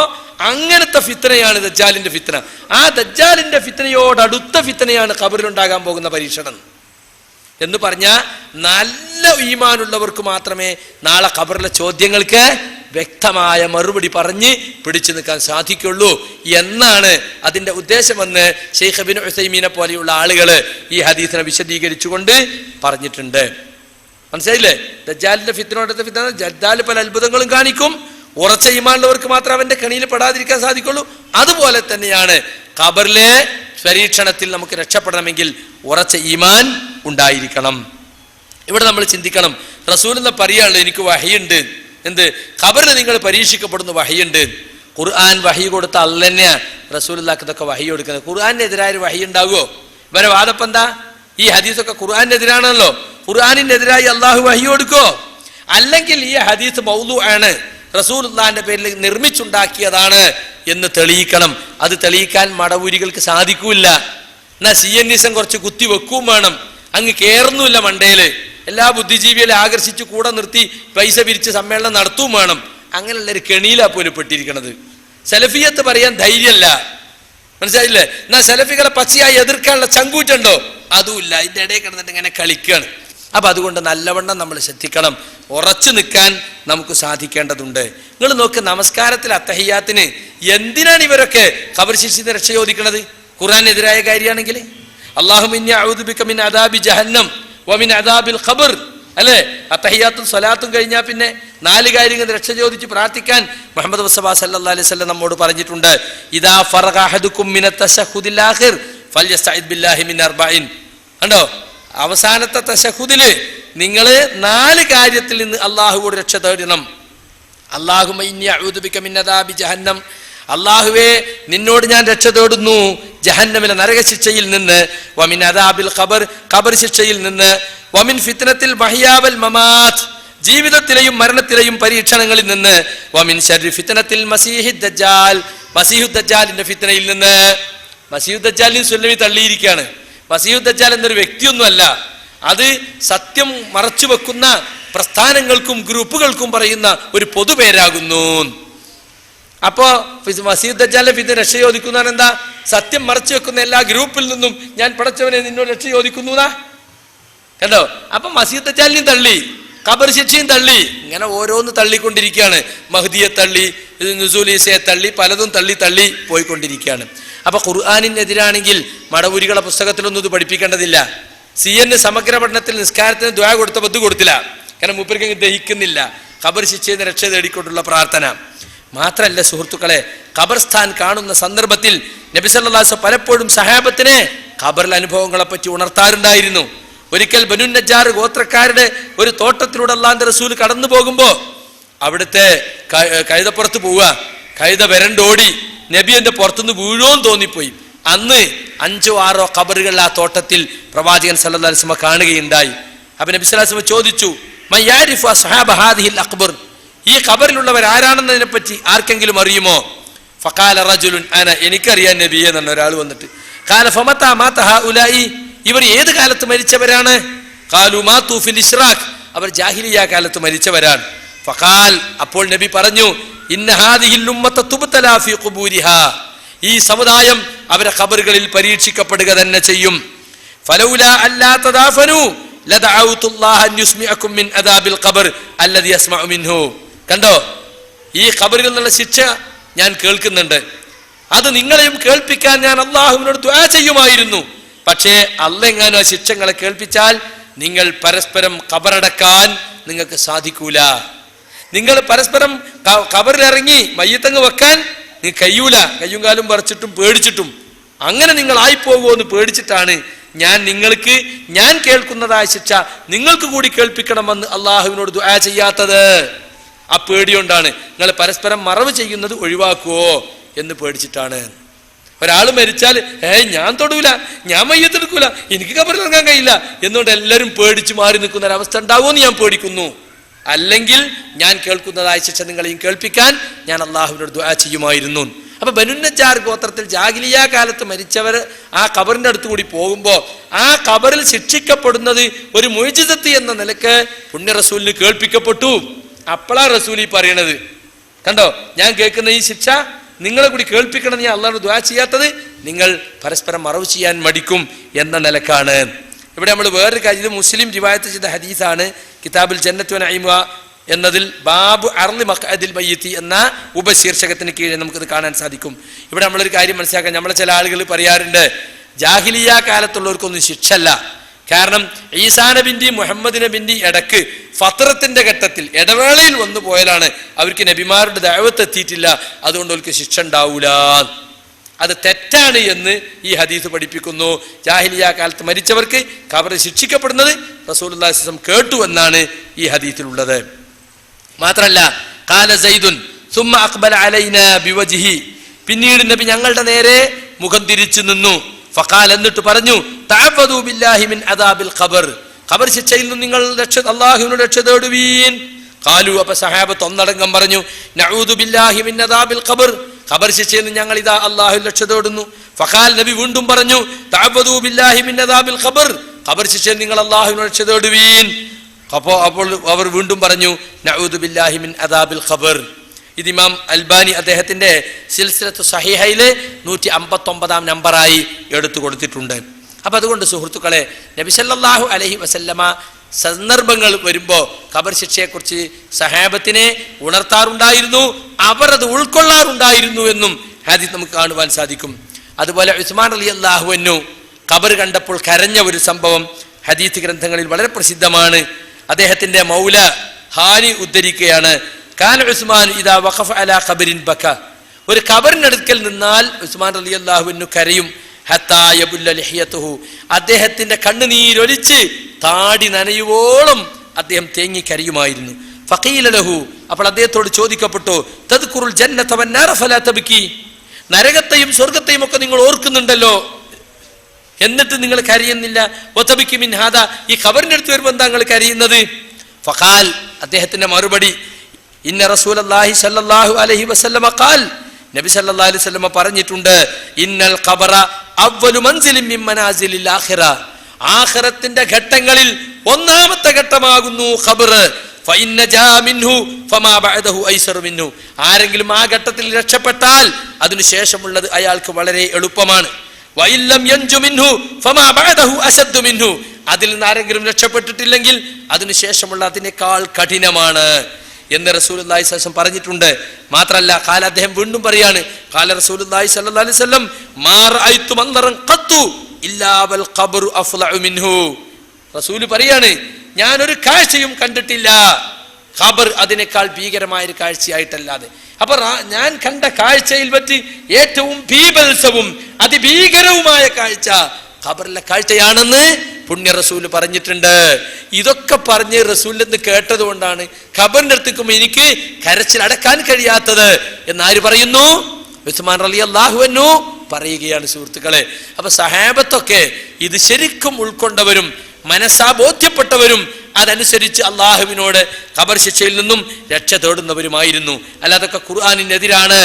അങ്ങനത്തെ ഫിത്നയാണ് ദജ്ജാലിന്റെ ഫിത്ന. ആ ദജ്ജാലിന്റെ ഫിത്നയോടടുത്ത ഫിത്നയാണ് ഖബറിലുണ്ടാകാൻ പോകുന്ന പരീക്ഷണം എന്ന് പറഞ്ഞാൽ നല്ല ഈമാനുള്ളവർക്ക് മാത്രമേ നാളെ ഖബറിലെ ചോദ്യങ്ങൾക്ക് വ്യക്തമായ മറുപടി പറഞ്ഞ് പിടിച്ചു നിൽക്കാൻ സാധിക്കുള്ളൂ എന്നാണ് അതിന്റെ ഉദ്ദേശമെന്ന് ശൈഖ് ഇബ്നു ഉസൈമീനെ പോലെയുള്ള ആളുകൾ ഈ ഹദീസിനെ വിശദീകരിച്ചുകൊണ്ട് പറഞ്ഞിട്ടുണ്ട്. മനസ്സിലായില്ലേ? ദജ്ജാലിന്റെ ഫിത്നയോടടുത്ത ഫിത്ന, ദജ്ജാൽ പല അത്ഭുതങ്ങളും കാണിക്കും. ഉറച്ച ഈമാനുള്ളവർക്ക് മാത്രം അവന്റെ കണിയിൽ പെടാതിരിക്കാൻ സാധിക്കുള്ളൂ. അതുപോലെ തന്നെയാണ് ഖബറിലെ പരീക്ഷണത്തിൽ നമുക്ക് രക്ഷപ്പെടണമെങ്കിൽ ഉറച്ച ഈമാൻ ഉണ്ടായിരിക്കണം. ഇവിടെ നമ്മൾ ചിന്തിക്കണം, റസൂലുള്ളാഹി പറയാനുള്ളത് എനിക്ക് വഹിയുണ്ട്, എന്ത് ഖബറിൽ നിങ്ങൾ പരീക്ഷിക്കപ്പെടുന്ന വഹിയുണ്ട്. ഖുർആൻ വഹി കൊടുത്ത അല്ലാഹ് തന്നെയാണ് റസൂലുള്ളാഹിക്ക് ഇതൊക്കെ വഹി കൊടുക്കുന്നത്. ഖുർആനെതിരായ വഹി ഉണ്ടാകുമോ? ഇവരെ വാദപ്പം എന്താ? ഈ ഹദീസൊക്കെ ഖുർആനെതിരാണല്ലോ. ഖുർആനെതിരായി അള്ളാഹു വഹി കൊടുക്കോ? അല്ലെങ്കിൽ ഈ ഹദീസ് മൗദൂ ആണ്, റസൂലുള്ളാഹിന്റെ പേരിൽ നിർമ്മിച്ചുണ്ടാക്കിയതാണ് എന്ന് തെളിയിക്കണം. അത് തെളിയിക്കാൻ മടവൂരികൾക്ക് സാധിക്കൂല. എന്നാ CNN കുറച്ച് കുത്തി വെക്കും വേണം, അങ്ങ് കേറുന്നില്ല മണ്ടയില്. എല്ലാ ബുദ്ധിജീവികളെ ആകർഷിച്ച് കൂടെ നിർത്തി പൈസ പിരിച്ച് സമ്മേളനം നടത്തും വേണം. അങ്ങനെയുള്ളൊരു കെണിയിലാ പോലും പെട്ടിരിക്കണത്. സലഫിയത്ത് പറയാൻ ധൈര്യമല്ല, മനസ്സിലായില്ലേ? എന്നാ സലഫികളെ പച്ചയായി എതിർക്കാനുള്ള ചങ്കൂറ്റുണ്ടോ? അതുമില്ല. ഇതിന്റെ ഇടയിൽ കിടന്നിട്ട് ഇങ്ങനെ കളിക്കുകയാണ്. അപ്പൊ അതുകൊണ്ട് നല്ലവണ്ണം നമ്മൾ ശ്രദ്ധിക്കണം, ഉറച്ചു നിൽക്കാൻ നമുക്ക് സാധിക്കേണ്ടതുണ്ട്. നിങ്ങൾ നോക്ക്, നമസ്കാരത്തിൽ അത്തഹിയ്യാത്തിന് എന്തിനാണ് ഇവരൊക്കെ ഖബർ ശിക്ഷയിൽ രക്ഷ ചോദിക്കുന്നത്? ഖുർആനെതിരായ കാര്യമാണെങ്കിൽ അല്ലാഹുമ്മ ഇന്നി അഊദു ബിക മിൻ അദാബി ജഹന്നം വമിൻ അദാബിൽ ഖബർ, അല്ലേ? അത്തഹിയ്യാത്തും സ്വലാത്തും കഴിഞ്ഞാൽ പിന്നെ 4 കാര്യങ്ങൾ രക്ഷ ചോദിച്ച് പ്രാർത്ഥിക്കാൻ മുഹമ്മദ് മുസ്തഫ സല്ലല്ലാഹു അലൈഹി വസല്ലം നമ്മോട് പറഞ്ഞിട്ടുണ്ട്. ഇദാ ഫറഗ അഹദുകും മിന തശഹുദിൽ ആഖിർ ഫൽയസ്തഇദ് ബില്ലാഹി മിൻ അർബഇൻ. കണ്ടോ, അവസാനത്തെ തശഹുദില് നിങ്ങൾ 4 കാര്യത്തിൽ നിന്ന് അള്ളാഹുവോട് രക്ഷ തേടണം. അല്ലാഹുമ്മ ഇന്നി അഊദു ബിക മിൻ അദാബി ജഹന്നം, അല്ലാഹുവേ നിന്നോട് ഞാൻ രക്ഷ തേടുന്നു ജഹന്നമിലെ നരകശിക്ഷയിൽ നിന്ന്, വമിൻ അദാബിൽ ഖബർ ഖബർ ശിക്ഷയിൽ നിന്ന്, വമിൻ ഫിത്നത്തിൽ മഹ്യാ വൽ മമാത്ത് ജീവിതത്തിലെയും മരണത്തിലെയും പരീക്ഷണങ്ങളിൽ നിന്ന്, വമിൻ ശർരി ഫിത്നത്തിൽ മസീഹിദ് ദജ്ജാൽ മസീഹുദ് ദജ്ജാലിന്റെ ഫിത്നയിൽ നിന്ന്. മസീഹുദ് ദജ്ജാലിനെ സുല്ലമി തള്ളിയിരിക്കുകയാണ്. മസീഹുദ് ദജ്ജാൽ എന്നൊരു വ്യക്തിയൊന്നുമല്ല, അത് സത്യം മറച്ചു വെക്കുന്ന പ്രസ്ഥാനങ്ങൾക്കും ഗ്രൂപ്പുകൾക്കും പറയുന്ന ഒരു പൊതുപേരാകുന്നു. അപ്പോ മസീഹുദ് ദജ്ജാലിന്റെ ഫിത്ന രക്ഷ ചോദിക്കുന്നതാണ് എന്താ? സത്യം മറച്ചു വെക്കുന്ന എല്ലാ ഗ്രൂപ്പിൽ നിന്നും ഞാൻ പടച്ചവനെ നിന്നോട് രക്ഷ ചോദിക്കുന്നതാ. കണ്ടോ? അപ്പൊ മസീഹുദ് ദജ്ജാലിനെയും തള്ളി, ഖബർ ശിക്ഷയും തള്ളി, ഇങ്ങനെ ഓരോന്ന് തള്ളിക്കൊണ്ടിരിക്കുകയാണ്. മഹ്ദിയെ തള്ളി, നുസൂൽ ഈസയെ തള്ളി, പലതും തള്ളി തള്ളി പോയിക്കൊണ്ടിരിക്കുകയാണ്. അപ്പൊ ഖുർആനിനെതിരാണെങ്കിൽ മടവൂരികളെ പുസ്തകത്തിലൊന്നും ഇത് പഠിപ്പിക്കേണ്ടതില്ല. CN സമഗ്ര പഠനത്തിൽ നിസ്കാരത്തിന് ദുആ കൊടുത്ത ബദ് കൊടുത്തില്ല, കാരണം മൂപ്പർക്ക് ദഹിക്കുന്നില്ല. ഖബർ ശിക്ഷയിൽ നിന്ന് രക്ഷ തേടിക്കൊണ്ടുള്ള പ്രാർത്ഥന മാത്രമല്ല സുഹൃത്തുക്കളെ, ഖബർസ്ഥാൻ കാണുന്ന സന്ദർഭത്തിൽ നബി സല്ലല്ലാഹു അലൈഹി വസല്ലം പലപ്പോഴും സഹാബത്തിനെ ഖബറിൽ അനുഭവങ്ങളെ പറ്റി ഉണർത്താറുണ്ടായിരുന്നു. ഒരിക്കൽ ബനു നജ്ജാർ ഗോത്രക്കാരുടെ ഒരു തോട്ടത്തിലൂടെ അല്ലാഹുവിന്റെ റസൂൽ കടന്നു പോകുമ്പോ അവിടുത്തെ കഴുതപ്പുറത്ത് പോവുക, കഴുത വരണ്ടോടി നബി എന്റെ പുറത്തുനിന്ന് വീഴോന്ന് തോന്നിപ്പോയി. അന്ന് 5-6 ഖബറുകൾ ആ തോട്ടത്തിൽ പ്രവാചകൻ സല്ലല്ലാഹു അലൈഹി വസല്ലം കാണുകയുണ്ടായി. അപ്പൊ നബി സല്ലല്ലാഹു അലൈഹി വസല്ലം ചോദിച്ചു, മയ്യാരിഫു അസ്ഹാബ ഹാദിഹിൽ അഖ്ബർ, ഈ ഖബറിലുള്ളവർ ആരാണെന്നതിനെ പറ്റി ആർക്കെങ്കിലും അറിയുമോ? ഫഖാല റജുലുൻ അന, എനിക്കറിയാൻ നബിയെ എന്ന് ഒരാൾ വന്നിട്ട്, ഖാല ഫമതാ മാത ഹഉലായി, ഇവർ ഏത് കാലത്ത് മരിച്ചവരാണ്? ഖാലു മാതു ഫിൽ ഇശ്റാഖ്, അവർ ജാഹിലിയ കാലത്ത് മരിച്ചവരാണ്. ഫഖാൽ, അപ്പോൾ നബി പറഞ്ഞു, ഇന്ന ഹാദിഹിൽ ഉമ്മത തുബ്തലാ ഫീ ഖുബൂരിഹാ, ഈ സമുദായം അവരുടെ ഖബറുകളിൽ പരീക്ഷിക്കപ്പെടുക തന്നെ ചെയ്യും. ഫലൗലാ അല്ലാ തദാഫനു ലദഅഉതുല്ലാഹ അൻ യുസ്മിഅകും മിൻ അദാബിൽ ഖബർ അല്ലദി യസ്മഉ മിൻഹു. കണ്ടോ, ഈ ഖബറിൽ നിന്നുള്ള ശിക്ഷ ഞാൻ കേൾക്കുന്നുണ്ട്, അത് നിങ്ങളെയും കേൾപ്പിക്കാൻ ഞാൻ അല്ലാഹുവിനോട് ദുആ ചെയ്യുമായിരുന്നു. പക്ഷേ അള്ളെങ്ങാനും ആ ശിക്ഷങ്ങളെ കേൾപ്പിച്ചാൽ നിങ്ങൾ പരസ്പരം ഖബറടക്കാൻ നിങ്ങൾക്ക് സാധിക്കൂല. നിങ്ങൾ പരസ്പരം ഖബറിലിറങ്ങി മയ്യത്തങ്ങ് വെക്കാൻ നിങ്ങൾക്ക് കഴിയൂല. കയ്യും കാലും പറിച്ചിട്ടും പേടിച്ചിട്ടും അങ്ങനെ നിങ്ങൾ ആയിപ്പോകുമോ എന്ന് പേടിച്ചിട്ടാണ് ഞാൻ കേൾക്കുന്നതായ ശിക്ഷ നിങ്ങൾക്ക് കൂടി കേൾപ്പിക്കണമെന്ന് അള്ളാഹുവിനോട് ദുആ ചെയ്യാത്തത്. ആ പേടികൊണ്ടാണ്. നിങ്ങൾ പരസ്പരം മറവ് ചെയ്യുന്നത് ഒഴിവാക്കുവോ എന്ന് പേടിച്ചിട്ടാണ്. ഒരാൾ മരിച്ചാൽ ഞാൻ തൊടൂല, ഞാൻ മയ്യത്തെടുക്കൂല, എനിക്ക് ഖബറിലിറങ്ങാൻ കഴിയില്ല എന്നുകൊണ്ട് എല്ലാവരും പേടിച്ച് മാറി നിൽക്കുന്ന ഒരവസ്ഥ ഉണ്ടാവുമെന്ന് ഞാൻ പേടിക്കുന്നു. അല്ലെങ്കിൽ ഞാൻ കേൾക്കുന്നതായ ശിക്ഷ നിങ്ങളെയും കേൾപ്പിക്കാൻ ഞാൻ അള്ളാഹുവിനോട് ദുആ ചെയ്യുമായിരുന്നു. അപ്പൊ ബനു നജ്ജാർ ഗോത്രത്തിൽ ജാഹിലിയ കാലത്ത് മരിച്ചവർ ആ ഖബറിന്റെ അടുത്ത് കൂടി പോകുമ്പോൾ ആ ഖബറിൽ ശിക്ഷിക്കപ്പെടുന്നത് ഒരു മുഅ്ജിസത്ത് എന്ന നിലക്ക് പുണ്യ റസൂലിന് കേൾപ്പിക്കപ്പെട്ടു. അപ്പോഴാ റസൂൽ ഈ പറയണത്, കണ്ടോ, ഞാൻ കേൾക്കുന്ന ഈ ശിക്ഷ നിങ്ങളെ കൂടി കേൾപ്പിക്കണം, ഞാൻ അള്ളാഹുവിനോട് ദുആ ചെയ്യാത്തത് നിങ്ങൾ പരസ്പരം മറവ് ചെയ്യാൻ മടിക്കും എന്ന നിലക്കാണ്. ഇവിടെ നമ്മൾ വേറൊരു കാര്യം, ഇത് മുസ്ലിം റിവായത്ത് ചെയ്ത ഹദീസാണ്. കിതാബുൽ ജന്നത്തു വനഈമ എന്നതിൽ ബാബു അർളി മഖ്അദിൽ മയ്യിത്തി എന്ന ഉപശീർഷകത്തിന് കീഴിൽ നമുക്കിത് കാണാൻ സാധിക്കും. ഇവിടെ നമ്മളൊരു കാര്യം മനസ്സിലാക്കാൻ, നമ്മളെ ചില ആളുകൾ പറയാറുണ്ട് ജാഹിലിയ കാലത്തുള്ളവർക്കൊന്നും ശിക്ഷല്ല. കാരണം ഈസാ നബിന്റെയും മുഹമ്മദ് നബിന്റെയും ഇടക്ക് ഫത്രത്തിന്റെ ഘട്ടത്തിൽ ഇടവേളയിൽ വന്നു പോയാലാണ് അവർക്ക് നബിമാരുടെ ദഅവത്ത് എത്തിയിട്ടില്ല, അതുകൊണ്ട് അവർക്ക് ശിക്ഷ ഉണ്ടാവൂല. അത് തെറ്റാണ് എന്ന് ഈ ഹദീസ് പഠിപ്പിക്കുന്നു. ജാഹിലിയ കാലത്ത് മരിച്ചവർക്ക് ഖബറിൽ ശിക്ഷിക്കപ്പെടുന്നത് റസൂലുള്ളാഹി സ്വല്ലല്ലാഹു അലൈഹി വസല്ലം കേട്ടു എന്നാണ് ഈ ഹദീസിലുള്ളത്. മാത്രല്ല ഖാല സൈദുൻ സുമ്മ അഖ്ബല അലൈനാ ബിവജ്ഹി, പിന്നീട് നബി ഞങ്ങളുടെ നേരെ മുഖം തിരിച്ചു നിന്നു. ഫഖാൽ, എന്നിട്ട് പറഞ്ഞു, തഅവ്വദു ബില്ലാഹി മിൻ അദാബിൽ ഖബർ, ഖബർ ശിക്ഷയിൽ നിന്ന് നിങ്ങൾ അല്ലാഹുവിനോട് രക്ഷ തേടുവീൻ. ഖാലു, അപ്പോൾ സഹാബത്ത് ഒന്നടങ്കം പറഞ്ഞു, നഊദു ബില്ലാഹി മിൻ അദാബിൽ ഖബർ, ഖബർ ശിക്ഷയിൽ നിന്ന് ഞങ്ങൾ ഇതാ അല്ലാഹുവിൽ രക്ഷ തേടുന്നു. ഫഖാൽ, നബി വീണ്ടും പറഞ്ഞു, തഅവ്വദു ബില്ലാഹി മിൻ അദാബിൽ ഖബർ, ഖബർ ശിക്ഷയിൽ നിങ്ങൾ അല്ലാഹുവിനോട് രക്ഷ തേടുവീൻ. അപ്പോൾ അവർ വീണ്ടും പറഞ്ഞു, നഊദു ബില്ലാഹി മിൻ അദാബിൽ ഖബർ. ഇത് ഇമാം അൽബാനി അദ്ദേഹത്തിന്റെ സിൽസിലത്തു സഹീഹയിലെ 159 നമ്പറായി എടുത്തു കൊടുത്തിട്ടുണ്ട്. അപ്പൊ അതുകൊണ്ട് സുഹൃത്തുക്കളെ, നബി സല്ലല്ലാഹു അലൈഹി വസല്ലമ സന്ദർഭങ്ങൾ വരുമ്പോൾ ഖബർ ശിക്ഷയെക്കുറിച്ച് സഹാബത്തിനെ ഉണർത്താറുണ്ടായിരുന്നു, അവർ അത് ഉൾക്കൊള്ളാറുണ്ടായിരുന്നു എന്നും ഹദീസ് നമുക്ക് കാണുവാൻ സാധിക്കും. അതുപോലെ ഉസ്മാൻ റളിയല്ലാഹു അൻഹു ഖബർ കണ്ടപ്പോൾ കരഞ്ഞ ഒരു സംഭവം ഹദീസ് ഗ്രന്ഥങ്ങളിൽ വളരെ പ്രസിദ്ധമാണ്. അദ്ദേഹത്തിന്റെ മൗല ഹാനി ഉദ്ധരിക്കുകയാണ്, കാന ഉസ്മാൻ ഇദാ വഖഫ അലാ ഖബറിൻ ബക, ഒരു ഖബറിനടുക്കൽ നിന്നാൽ ഉസ്മാൻ റളിയല്ലാഹു അൻഹു കരയും. ഹത്താ യബുല്ല ലിഹ്യതുഹു, അദ്ദേഹത്തിന്റെ കണ്ണുനീരൊലിച്ച് താടി നനയുവോളം അദ്ദേഹം തേങ്ങി കരയുമായിരുന്നു. ഫഖീല ലഹു, അപ്പോൾ അദ്ദേഹത്തോട് ചോദിക്കപ്പെട്ടു, തദ്കുറുൽ ജന്നത വന്നാറ ഫലാ തബ്കി, നരകത്തെയും സ്വർഗത്തെയും ഒക്കെ നിങ്ങൾ ഓർക്കുന്നുണ്ടല്ലോ, എന്നിട്ട് നിങ്ങൾ കരയുന്നില്ല. വതബ്കി മിൻ ഹാദാ, ഈ ഖബറിന്റെ അടുത്ത് വരുമ്പോൾ എന്താ നിങ്ങൾ കരയുന്നത്? ഫഖാൽ, അദ്ദേഹത്തിന്റെ മറുപടി, ഇന്ന റസൂലുള്ളാഹി സ്വല്ലല്ലാഹു അലൈഹി വസല്ലമ ഖാൽ, നബി സല്ലല്ലാഹു അലൈഹി വസല്ലമ പറഞ്ഞിട്ടുണ്ട്, ഇന്നൽ ഖബറ അവ്വലു മൻസിലിൻ മിൻ മനാസിലിൽ ആഖിറ, ആഖിറത്തിന്റെ ഘട്ടങ്ങളിൽ ഒന്നാമത്തെ ഘട്ടമാകുന്നു ഖബർ. ഫഇന്ന ജാ മിൻഹു ഫമാ ബഅദഹു ഐസറു മിൻഹു, ആരെങ്കിലും ആ ഘട്ടത്തിൽ രക്ഷപ്പെട്ടാൽ അതിനുശേഷമുള്ളത് അയാൾക്ക് വളരെ എളുപ്പമാണ്. വഇല്ലം യൻജു മിൻഹു ഫമാ ബഅദഹു അശദ്ദു മിൻഹു, അതിൽ നിന്ന് ആരെങ്കിലും രക്ഷപ്പെട്ടിട്ടില്ലെങ്കിൽ അതിനുശേഷമുള്ള അതിനേക്കാൾ കഠിനമാണ് എന്ന് റസൂലുള്ളാഹി സ്വല്ലല്ലാഹു അലൈഹി വസല്ലം പറഞ്ഞിട്ടുണ്ട്. മാത്രല്ല ഖാല, അദ്ദേഹം വീണ്ടും പറയാണ്, ഖാല റസൂലുള്ളാഹി സ്വല്ലല്ലാഹു അലൈഹി വസല്ലം മാ റഅയ്തു മൻദറൻ ഖത്തു ഇല്ലാ വൽ ഖബ്റു അഫ്ളഉ മിൻഹു. റസൂല് പറയാണ്, ഞാൻ ഒരു കാഴ്ചയും കണ്ടിട്ടില്ല ഖബർ അതിനേക്കാൾ ഭീകരമായ ഒരു കാഴ്ചയായിട്ടല്ലാതെ. അപ്പൊ ഞാൻ കണ്ട കാഴ്ചയിൽ വെച്ച് ഏറ്റവും ഭീഭത്സവും അതിഭീകരവുമായ കാഴ്ച ഖബറിലെ കാഴ്ചയാണെന്ന് പുണ്യ റസൂല് പറഞ്ഞിട്ടുണ്ട്. ഇതൊക്കെ പറഞ്ഞ് റസൂലിൽ നിന്ന് കേട്ടത് കൊണ്ടാണ് ഖബറിന്റെ അടുത്തേക്കും എനിക്ക് കരച്ചിൽ അടക്കാൻ കഴിയാത്തത് എന്നാര് പറയുന്നു? ഉസ്മാൻ റളിയല്ലാഹു അൻഹു പറയുകയാണ്. സുഹൃത്തുക്കളെ, അപ്പൊ സഹാബത്തൊക്കെ ഇത് ശരിക്കും ഉൾക്കൊണ്ടവരും മനസ്സാ ബോധ്യപ്പെട്ടവരും അതനുസരിച്ച് അള്ളാഹുവിനോട് ഖബർ ശിക്ഷയിൽ നിന്നും രക്ഷ തേടുന്നവരുമായിരുന്നു. അല്ലാതൊക്കെ ഖുർആനിനെതിരാണ്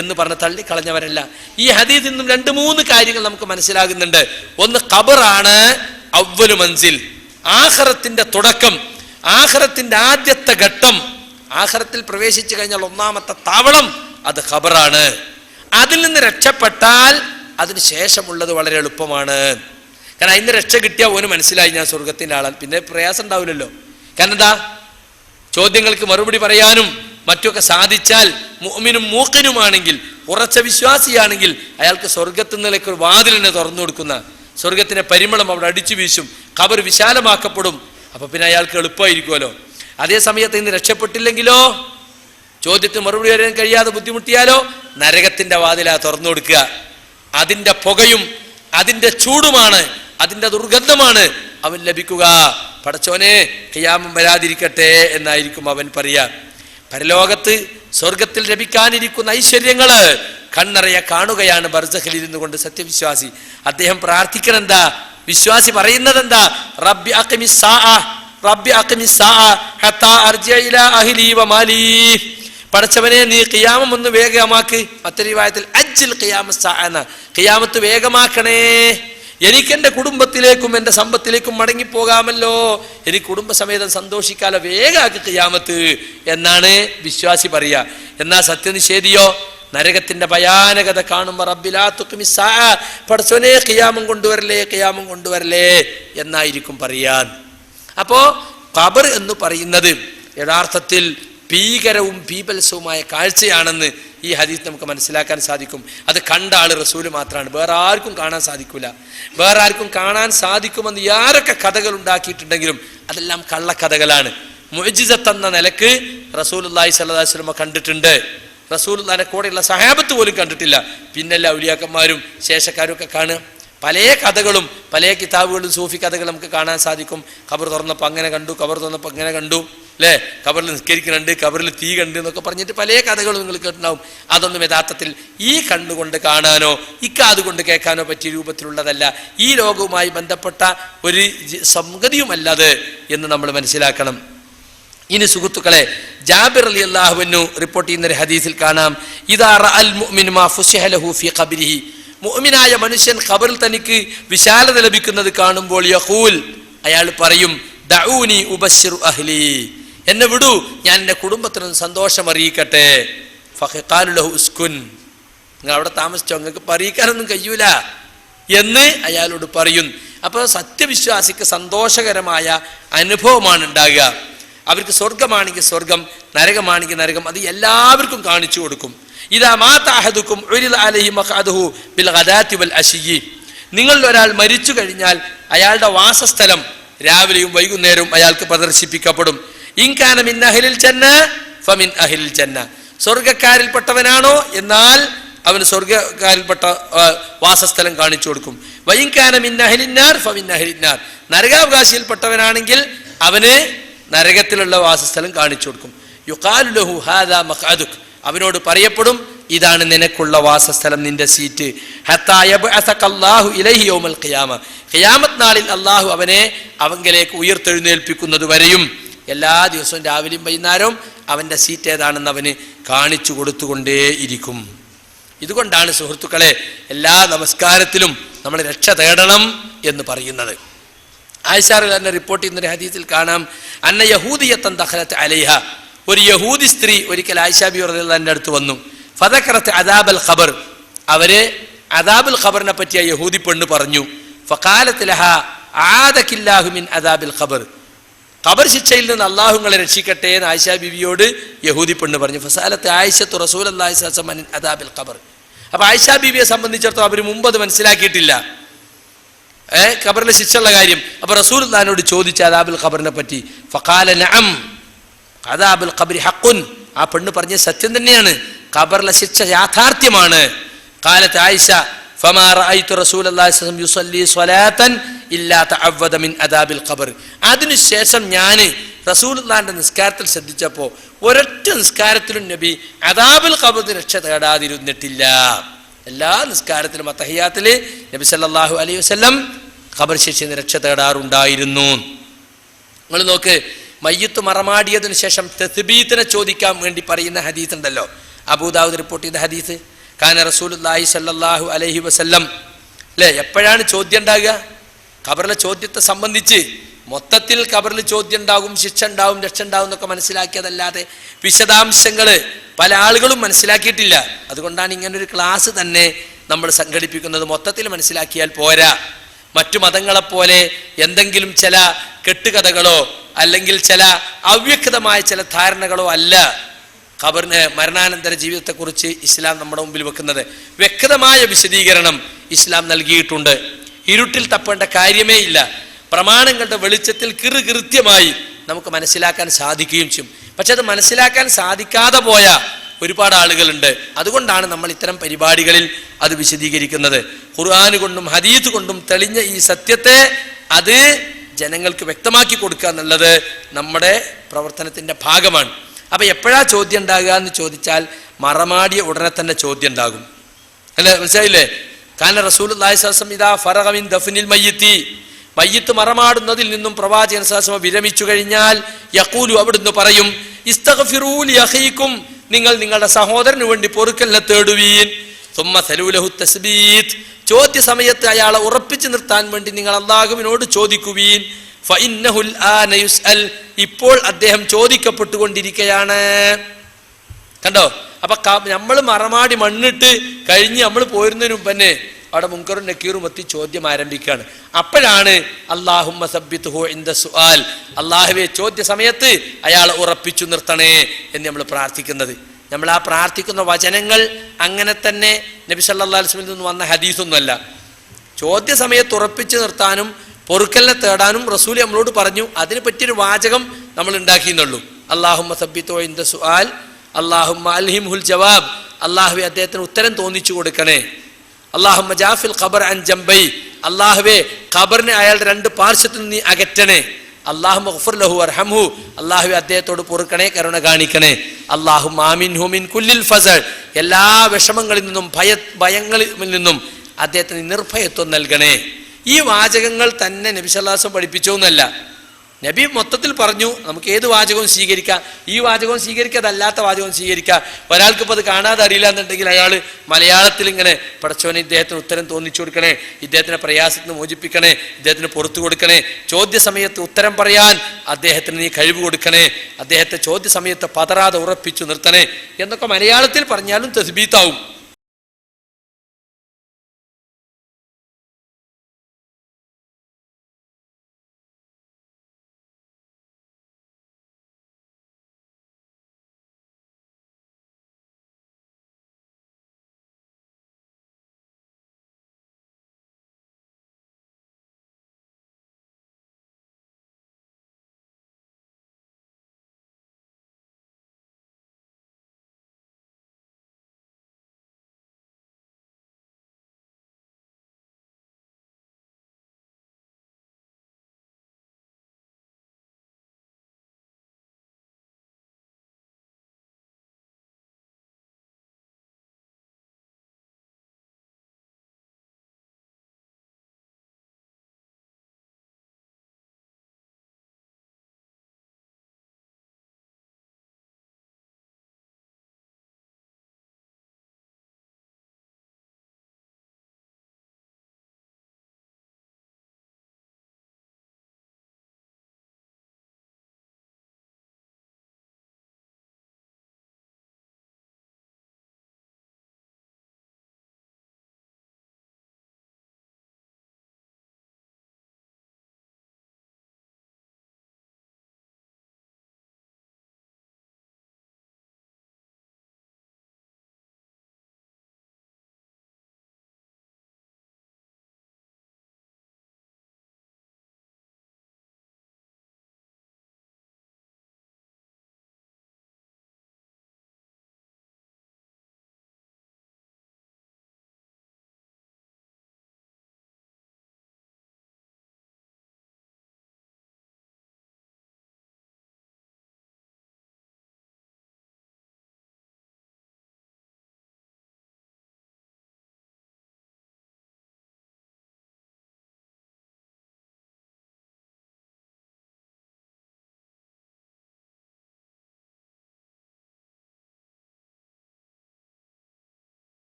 എന്ന് പറഞ്ഞ് തള്ളിക്കളഞ്ഞവരല്ല. ഈ ഹദീസിൽ നിന്നും 2-3 കാര്യങ്ങൾ നമുക്ക് മനസ്സിലാകുന്നുണ്ട്. ഒന്ന്, ഖബറാണ് അവ്വലു മൻസിൽ, ആഖിറത്തിന്റെ തുടക്കം, ആഖിറത്തിന്റെ ആദ്യത്തെ ഘട്ടം. ആഖിറത്തിൽ പ്രവേശിച്ചു കഴിഞ്ഞാൽ ഒന്നാമത്തെ താവളം അത് ഖബറാണ്. അതിൽ നിന്ന് രക്ഷപ്പെട്ടാൽ അതിന് ശേഷമുള്ളത് വളരെ എളുപ്പമാണ്. കാരണം അതിന് രക്ഷ കിട്ടിയാൽ ഓന് മനസ്സിലായി ഞാൻ സ്വർഗത്തിന്റെ ആളാണ്, പിന്നെ പ്രയാസം ഉണ്ടാവില്ലല്ലോ. കാരണം എന്താ, ചോദ്യങ്ങൾക്ക് മറുപടി പറയാനും മറ്റൊക്കെ സാധിച്ചാൽ മുഅ്മിനും മൂഖിനുമാണെങ്കിൽ, ഉറച്ച വിശ്വാസിയാണെങ്കിൽ അയാൾക്ക് സ്വർഗത്തിൽ നിന്നൊക്കെ ഒരു വാതിലിനെ തുറന്നു കൊടുക്കുന്ന, സ്വർഗത്തിന്റെ പരിമളം അവിടെ അടിച്ചു വീശും, ഖബർ വിശാലമാക്കപ്പെടും. അപ്പൊ പിന്നെ അയാൾക്ക് എളുപ്പമായിരിക്കുമല്ലോ. അതേ സമയത്ത് ഇന്ന് രക്ഷപ്പെട്ടില്ലെങ്കിലോ, ചോദ്യത്തിന് മറുപടി പറയാൻ കഴിയാതെ ബുദ്ധിമുട്ടിയാലോ, നരകത്തിന്റെ വാതിലാ തുറന്നു കൊടുക്കുക. അതിന്റെ പുകയും അതിന്റെ ചൂടുമാണ്, അതിന്റെ ദുർഗന്ധമാണ് അവൻ ലഭിക്കുക. പടച്ചോനെ ഖിയാമം വരാതിരിക്കട്ടെ എന്നായിരിക്കും അവൻ പറയാ. പരലോകത്ത് സ്വർഗത്തിൽ ലഭിക്കാനിരിക്കുന്ന ഐശ്വര്യങ്ങള് കണ്ണറിയ കാണുകയാണ് ബർസഖിൽ ഇരുന്നു കൊണ്ട് സത്യവിശ്വാസി. അദ്ദേഹം പ്രാർത്ഥിക്കണം എന്താ, വിശ്വാസി പറയുന്നത് എന്താ? റബ്ബി അഖിമിസ് സാഅ, റബ്ബി അഖിമിസ് സാഅ ഹത്താ അർജിഅ ഇലാ അഹ്ലി വമാലി. പടച്ചവനെ നീ ഖിയാമം ഒന്ന് വേഗമാക്ക്. മറ്റൊരു റിവായത്തിൽ അജ്ജിൽ ഖിയാമസ് സാഅ, ഖിയാമത്ത് വേഗമാക്കണേ, എനിക്ക് എൻ്റെ കുടുംബത്തിലേക്കും എൻ്റെ സമ്പത്തിലേക്കും മടങ്ങിപ്പോകാമല്ലോ, എനിക്ക് കുടുംബസമേതം സന്തോഷിക്കാലോ, വേഗാക്ക് ഖിയാമത്ത് എന്നാണ് വിശ്വാസി പറയുക. എന്നാൽ സത്യനിഷേധിയോ നരകത്തിന്റെ ഭയാനകത കാണുമ്പോൾ റബ്ബിലാ തുഖ്മിസ് സാഅ, പടച്ചവനെ ഖിയാമം കൊണ്ടുവരലേ, ഖിയാമം കൊണ്ടുവരലേ എന്നായിരിക്കും പറയാൻ. അപ്പോ ഖബർ എന്ന് പറയുന്നത് യഥാർത്ഥത്തിൽ ഭീകരവും ഭീപത്സവുമായ കാഴ്ചയാണെന്ന് ഈ ഹദീസ് നമുക്ക് മനസ്സിലാക്കാൻ സാധിക്കും. അത് കണ്ട ആള് റസൂല് മാത്രമാണ്, വേറെ ആർക്കും കാണാൻ സാധിക്കൂല. വേറെ ആർക്കും കാണാൻ സാധിക്കുമെന്ന് ആരൊക്കെ കഥകൾ ഉണ്ടാക്കിയിട്ടുണ്ടെങ്കിലും അതെല്ലാം കള്ളക്കഥകളാണ്. മുഅ്ജിസത്ത് എന്ന നിലക്ക് റസൂലുള്ളാഹി സ്വല്ലല്ലാഹു അലൈഹി വസല്ലം കണ്ടിട്ടുണ്ട്, റസൂലുള്ളാഹിന്റെ കൂടെയുള്ള സഹാബത്ത് പോലും കണ്ടിട്ടില്ല. പിന്നല്ല ഔലിയാക്കന്മാരും ശേഷക്കാരും ഒക്കെ കാണുക. പല കഥകളും പല കിതാബുകളും സൂഫി കഥകൾ നമുക്ക് കാണാൻ സാധിക്കും. ഖബർ തുറന്നപ്പോൾ അങ്ങനെ കണ്ടു, ഖബർ തുറന്നപ്പോൾ അങ്ങനെ കണ്ടു, അല്ലേ, ഖബറിൽ നിസ്കരിക്കുന്നുണ്ട്, ഖബറിൽ തീ കണ്ട് എന്നൊക്കെ പറഞ്ഞിട്ട് പല കഥകളും നിങ്ങൾ കേട്ടിട്ടുണ്ടാവും. അതൊന്നും യഥാർത്ഥത്തിൽ ഈ കണ്ണുകൊണ്ട് കാണാനോ ഇക്കാതുകൊണ്ട് കേൾക്കാനോ പറ്റിയ രൂപത്തിലുള്ളതല്ല, ഈ ലോകവുമായി ബന്ധപ്പെട്ട ഒരു സംഗതിയുമല്ലത് എന്ന് നമ്മൾ മനസ്സിലാക്കണം. ഇനി സുഹൃത്തുക്കളെ, ജാബിർ റളിയല്ലാഹു അൻഹു റിപ്പോർട്ട് ചെയ്യുന്ന ഒരു ഹദീസിൽ കാണാം, ഇദാ റഅൽ മുഅ്മിനു മാ ഫുസിഹ ലഹു ഫീ ഖബരിഹി, മുഅ്മിനായ മനുഷ്യൻ ഖബറിൽ തനിക്ക് വിശാലത ലഭിക്കുന്നത് കാണുമ്പോൾ യഖൂൽ, അയാൾ പറയും, ദഊനി ഉബശ്ശിറു അഹ്ലി, എന്നെ വിടൂ, ഞാൻ എൻ്റെ കുടുംബത്തിന് സന്തോഷം അറിയിക്കട്ടെ. ഫഖാലു ലഹു ഉസ്കുൻ, നിങ്ങൾ അവിടെ താമസിച്ചോ, നിങ്ങൾക്ക് അറിയിക്കാനൊന്നും കഴിയൂല എന്ന് അയാളോട് പറയും. അപ്പോൾ സത്യവിശ്വാസിക്ക് സന്തോഷകരമായ അനുഭവമാണ് ഉണ്ടാകുക. അവർക്ക് സ്വർഗമാണെങ്കിൽ സ്വർഗം, നരകമാണെങ്കിൽ നരകം, അത് എല്ലാവർക്കും കാണിച്ചു കൊടുക്കും. ഇദാ മാത അഹദുക്കും ഉരിദ അലൈഹി മഖഅദുഹു ബിൽ ഗദാതി വൽ അശിയ്യി, നിങ്ങളിൽ ഒരാൾ മരിച്ചു കഴിഞ്ഞാൽ അയാളുടെ വാസസ്ഥലം രാവിലെയും വൈകുന്നേരവും അയാൾക്ക് പ്രദർശിപ്പിക്കപ്പെടും. ഇൻ കാന മിൻ അഹ്ലിൽ ജന്ന ഫമിൻ അഹ്ലിൽ ജന്ന, സ്വർഗ്ഗക്കാരിൽപ്പെട്ടവനാണോ എന്നാൽ അവന് സ്വർഗ്ഗക്കാരിൽപ്പെട്ട വാസസ്ഥലം കാണിച്ചു കൊടുക്കും. വഇൻ കാന മിൻ അഹ്ലിൻ നാർ ഫമിൻ അഹ്ലിൻ നാർ, നരകാവകാശിയിൽപ്പെട്ടവനാണെങ്കിൽ അവന് നരകത്തിലുള്ള വാസസ്ഥലം കാണിച്ചു കൊടുക്കും. യുഖാലു ലഹു ഹാദാ മഖ്അദുക്, അവനോട് പറയപ്പെടും ഇതാണ് നിനക്കുള്ള വാസസ്ഥലം, നിന്റെ സീറ്റ്. ഹത്താ യബ്അസകല്ലാഹു ഇലൈഹി യൗമൽ ഖിയാമ, ഖിയാമത്ത് നാളിൽ അള്ളാഹു അവനെ അവങ്കിലേക്ക് ഉയർത്തെഴുന്നേൽപ്പിക്കുന്നത് വരെയും എല്ലാ ദിവസവും രാവിലെയും വൈകുന്നേരവും അവൻ്റെ സീറ്റ് ഏതാണെന്ന് അവന് കാണിച്ചു കൊടുത്തുകൊണ്ടേയിരിക്കും. ഇതുകൊണ്ടാണ് സുഹൃത്തുക്കളെ എല്ലാ നമസ്കാരത്തിലും നമ്മൾ രക്ഷ തേടണം എന്ന് പറയുന്നത്. ആയിഷ റളിയല്ലാഹു അൻഹ റിപ്പോർട്ട് ചെയ്യുന്ന ഒരു ഹദീസിൽ കാണാം, അന്ന യഹൂദിയത്തൻ ദഖലത് അലൈഹ, ഒരു യഹൂദി സ്ത്രീ ഒരിക്കൽ ആയിഷ ബിബി റളിയല്ലാഹു അൻഹയുടെ അടുത്ത് വന്നു. ഫദക്കറത് അദാബൽ ഖബർ, അവര് അദാബുൽ ഖബറിനെ പറ്റി ആ യഹൂദി പെണ്ണ് പറഞ്ഞു. ഫഖാലത് ലഹ ആദകില്ലാഹു മിൻ അദാബിൽ ഖബർ, ഖബർ ശിക്ഷയിൽ നിന്ന് അള്ളാഹു നിങ്ങളെ രക്ഷിക്കട്ടെ എന്ന് ആയിഷ ബിബിയോട് യഹൂദി പെണ്ണ് പറഞ്ഞു. ഫസാലത്ത് ആയിഷത്തു റസൂലുള്ളാഹി സ്വല്ലല്ലാഹു അലൈഹി വസല്ലം അദാബിൽ ഖബർ. അപ്പൊ ആയിഷ ബിബിയെ സംബന്ധിച്ചിടത്തോളം അവർ മുമ്പ് അത് മനസ്സിലാക്കിയിട്ടില്ല, ഖബറിലെ ശിക്ഷയുള്ള കാര്യം. അപ്പൊ റസൂലുള്ളാഹിനോട് ചോദിച്ച അദാബുൽ ഖബറിനെ പറ്റി. ഫഖാല നഅം അദാബുൽ ഖബരി ഹഖുൻ, ആ പെണ്ണ് പറഞ്ഞ സത്യം തന്നെയാണ്, ഖബറിലെ ശിക്ഷ യാഥാർത്ഥ്യമാണ്. ഖാലത്ത് ആയിഷ ഫമാ റഅയ്തു റസൂലുള്ളാഹി സ്വല്ലല്ലാഹു അലൈഹി വസല്ലം യുസല്ലി സ്വലാതൻ ഇല്ലാ തഅവ്വദ മിൻ അദാബിൽ ഖബർ. അതിനുശേഷം ഞാൻ റസൂലുള്ളാഹിന്റെ നിസ്കാരത്തിൽ ശ്രദ്ധിച്ചപ്പോൾ ഒരൊറ്റ നിസ്കാരത്തിലും നബി അദാബുൽ ഖബറിന് രക്ഷ തേടാതിരുന്നിട്ടില്ല. എല്ലാ നിസ്കാരത്തിലും അത്തഹിയാത്തിൽ നബി സല്ലല്ലാഹു അലൈഹി വസല്ലം ഖബർ ശിക്ഷയിൽ നിന്ന് രക്ഷ തേടാറുണ്ടായിരുന്നു. നിങ്ങൾ നോക്ക്, മയ്യിത്ത് മറമാടിയതിനു ശേഷം തസ്ബീത്തിനെ ചോദിക്കാൻ വേണ്ടി പറയുന്ന ഹദീസ് ഉണ്ടല്ലോ, അബൂദാവൂദ് റിപ്പോർട്ട് ചെയ്ത ഹദീസ്. കാന റസൂലുള്ളാഹി സ്വല്ലല്ലാഹു അലൈഹി വസല്ലം, അല്ലേ, എപ്പോഴാണ് ചോദ്യം ഉണ്ടാകുക? ഖബറിലെ ചോദ്യത്തെ സംബന്ധിച്ച് മൊത്തത്തിൽ ഖബറിൽ ചോദ്യം ഉണ്ടാകും, ശിക്ഷ ഉണ്ടാവും, രക്ഷ ഉണ്ടാവും എന്നൊക്കെ മനസ്സിലാക്കിയതല്ലാതെ വിശദാംശങ്ങൾ പല ആളുകളും മനസ്സിലാക്കിയിട്ടില്ല. അതുകൊണ്ടാണ് ഇങ്ങനൊരു ക്ലാസ് തന്നെ നമ്മൾ സംഘടിപ്പിക്കുന്നത്. മൊത്തത്തിൽ മനസ്സിലാക്കിയാൽ പോരാ. മറ്റു മതങ്ങളെപ്പോലെ എന്തെങ്കിലും ചില കെട്ടുകഥകളോ അല്ലെങ്കിൽ ചില അവ്യക്തമായ ചില ധാരണകളോ അല്ല ഖബറിന് മരണാനന്തര ജീവിതത്തെക്കുറിച്ച് ഇസ്ലാം നമ്മുടെ മുമ്പിൽ വെക്കുന്നത്. വ്യക്തമായ വിശദീകരണം ഇസ്ലാം നൽകിയിട്ടുണ്ട്. ഇരുട്ടിൽ തപ്പേണ്ട കാര്യമേ ഇല്ല. പ്രമാണങ്ങളുടെ വെളിച്ചത്തിൽ കൃത്യമായി നമുക്ക് മനസ്സിലാക്കാൻ സാധിക്കുകയും ചെയ്യും. പക്ഷെ അത് മനസ്സിലാക്കാൻ സാധിക്കാതെ പോയ ഒരുപാട് ആളുകളുണ്ട്. അതുകൊണ്ടാണ് നമ്മൾ ഇത്തരം പരിപാടികളിൽ അത് വിശദീകരിക്കുന്നത്. ഖുർആൻ കൊണ്ടും ഹദീസ് കൊണ്ടും തെളിഞ്ഞ ഈ സത്യത്തെ അത് ജനങ്ങൾക്ക് വ്യക്തമാക്കി കൊടുക്കുക എന്നുള്ളത് നമ്മുടെ പ്രവർത്തനത്തിന്റെ ഭാഗമാണ്. അപ്പൊ എപ്പോഴാ ചോദ്യം ഉണ്ടാകുക എന്ന് ചോദിച്ചാൽ മറമാടിയ ഉടനെ തന്നെ ചോദ്യം ഉണ്ടാകും, അല്ലെ? മനസ്സിലായില്ലേ? കാന റസൂലുള്ളാഹി സ്വല്ലല്ലാഹു അലൈഹി വസല്ലം ഇദാ ഫറഗ മിൻ ദഫ്നിൽ മയ്യിത്തി, മയ്യിത്ത് മറമാടുന്നതിൽ നിന്നും പ്രവാചകൻ സ്വല്ലല്ലാഹു അലൈഹി വസല്ലം വിരമിച്ചു കഴിഞ്ഞാൽ യഖൂലു, അവിടുന്ന് പറയും, ഇസ്തഗ്ഫിറൂ ലി അഖീകും, നിങ്ങൾ നിങ്ങളുടെ സഹോദരന് വേണ്ടി പൊറുക്കലിനെ തേടുവീൻ. സുമ്മ സലൂ ലഹു തസ്ബീത്, ചോദ്യ സമയത്ത് അയാളെ ഉറപ്പിച്ചു നിർത്താൻ വേണ്ടി നിങ്ങൾ അല്ലാഹുവിനോട് ചോദിക്കുവീൻ. ഫഇന്നഹുൽ ആന യുസ്അൽ, ഇപ്പോൾ അദ്ദേഹം ചോദിക്കപ്പെട്ടുകൊണ്ടിരിക്കുകയാണ്. കണ്ടോ? അപ്പൊ നമ്മൾ മറമാടി മണ്ണിട്ട് കഴിഞ്ഞ് നമ്മൾ പോരുന്നതിന് മുമ്പ് തന്നെ അവിടെ മുൻകറും നക്കീറും എത്തി ചോദ്യം ആരംഭിക്കുകയാണ്. അപ്പോഴാണ് അല്ലാഹുമ്മ സബ്ബിത്ഹു ഇൻദ സുആൽ, അല്ലാഹുവേ ചോദ്യ സമയത്ത് അയാളെ ഉറപ്പിച്ചു നിർത്തണേ എന്ന് നമ്മൾ പ്രാർത്ഥിക്കുന്നത്. നമ്മൾ ആ പ്രാർത്ഥിക്കുന്ന വചനങ്ങൾ അങ്ങനെ തന്നെ നബി സല്ലല്ലാഹു അലൈഹി വസല്ലം നിന്ന് വന്ന ഹദീസൊന്നുമല്ല. ചോദ്യ സമയത്ത് ഉറപ്പിച്ചു നിർത്താനും പൊറുക്കലിനെ തേടാനും റസൂൽ നമ്മളോട് പറഞ്ഞു. അതിന് പറ്റിയൊരു വാചകം നമ്മൾ ഉണ്ടാക്കിയെന്നുള്ളൂ. അല്ലാഹുമ്മ സബ്ബിത്ഹു ഇൻദ സുആൽ, അല്ലാഹുമ്മ അൽഹിംഹുൽ ജവാബ്, അല്ലാഹുവേ അദ്ദേഹത്തിന് ഉത്തരം തോന്നിച്ചു കൊടുക്കണേ. അല്ലാഹുമ്മ ജാഫിൽ ഖബർ അൻ ജംബൈ, അല്ലാഹുവേ ഖബറിനെ അയാളുടെ രണ്ട് പാർശ്വത്തിൽ നീ അകറ്റണേ. അല്ലാഹുമ്മ ഗഫിർ ലഹു വർഹംഹു, അല്ലാഹുവേ അദ്ദേഹത്തോട് പൊറുക്കണേ, കരുണ കാണിക്കണേ. അല്ലാഹുമ്മ ആമിൻഹു മിൻ കുല്ലിൽ ഫസൽ, എല്ലാ വിഷമങ്ങളിൽ നിന്നും ഭയങ്ങളിൽ നിന്നും അദ്ദേഹത്തിന് നിർഭയത്വം നൽകണേ. ഈ വാചകങ്ങൾ തന്നെ നബി സല്ലല്ലാഹു അലൈഹി വസല്ലം പഠിപ്പിച്ചോന്നല്ല. നബി മൊത്തത്തിൽ പറഞ്ഞു നമുക്ക് ഏത് വാചകവും സ്വീകരിക്കാം, ഈ വാചകവും സ്വീകരിക്കുക, അതല്ലാത്ത വാചകവും സ്വീകരിക്കുക. ഒരാൾക്കിപ്പോൾ അത് കാണാതെ അറിയില്ല എന്നുണ്ടെങ്കിൽ അയാൾ മലയാളത്തിൽ ഇങ്ങനെ പടച്ചോനെ ഇദ്ദേഹത്തിന് ഉത്തരം തോന്നിച്ചു കൊടുക്കണേ, ഇദ്ദേഹത്തിന് പ്രയാസത്തിന് മോചിപ്പിക്കണേ, ഇദ്ദേഹത്തിന് പുറത്തു കൊടുക്കണേ, ചോദ്യ സമയത്ത് ഉത്തരം പറയാൻ അദ്ദേഹത്തിന് നീ കഴിവ് കൊടുക്കണേ, അദ്ദേഹത്തെ ചോദ്യ സമയത്ത് പതറാതെ ഉറപ്പിച്ചു നിർത്തണേ എന്നൊക്കെ മലയാളത്തിൽ പറഞ്ഞാലും തസ്ബീത്താവും.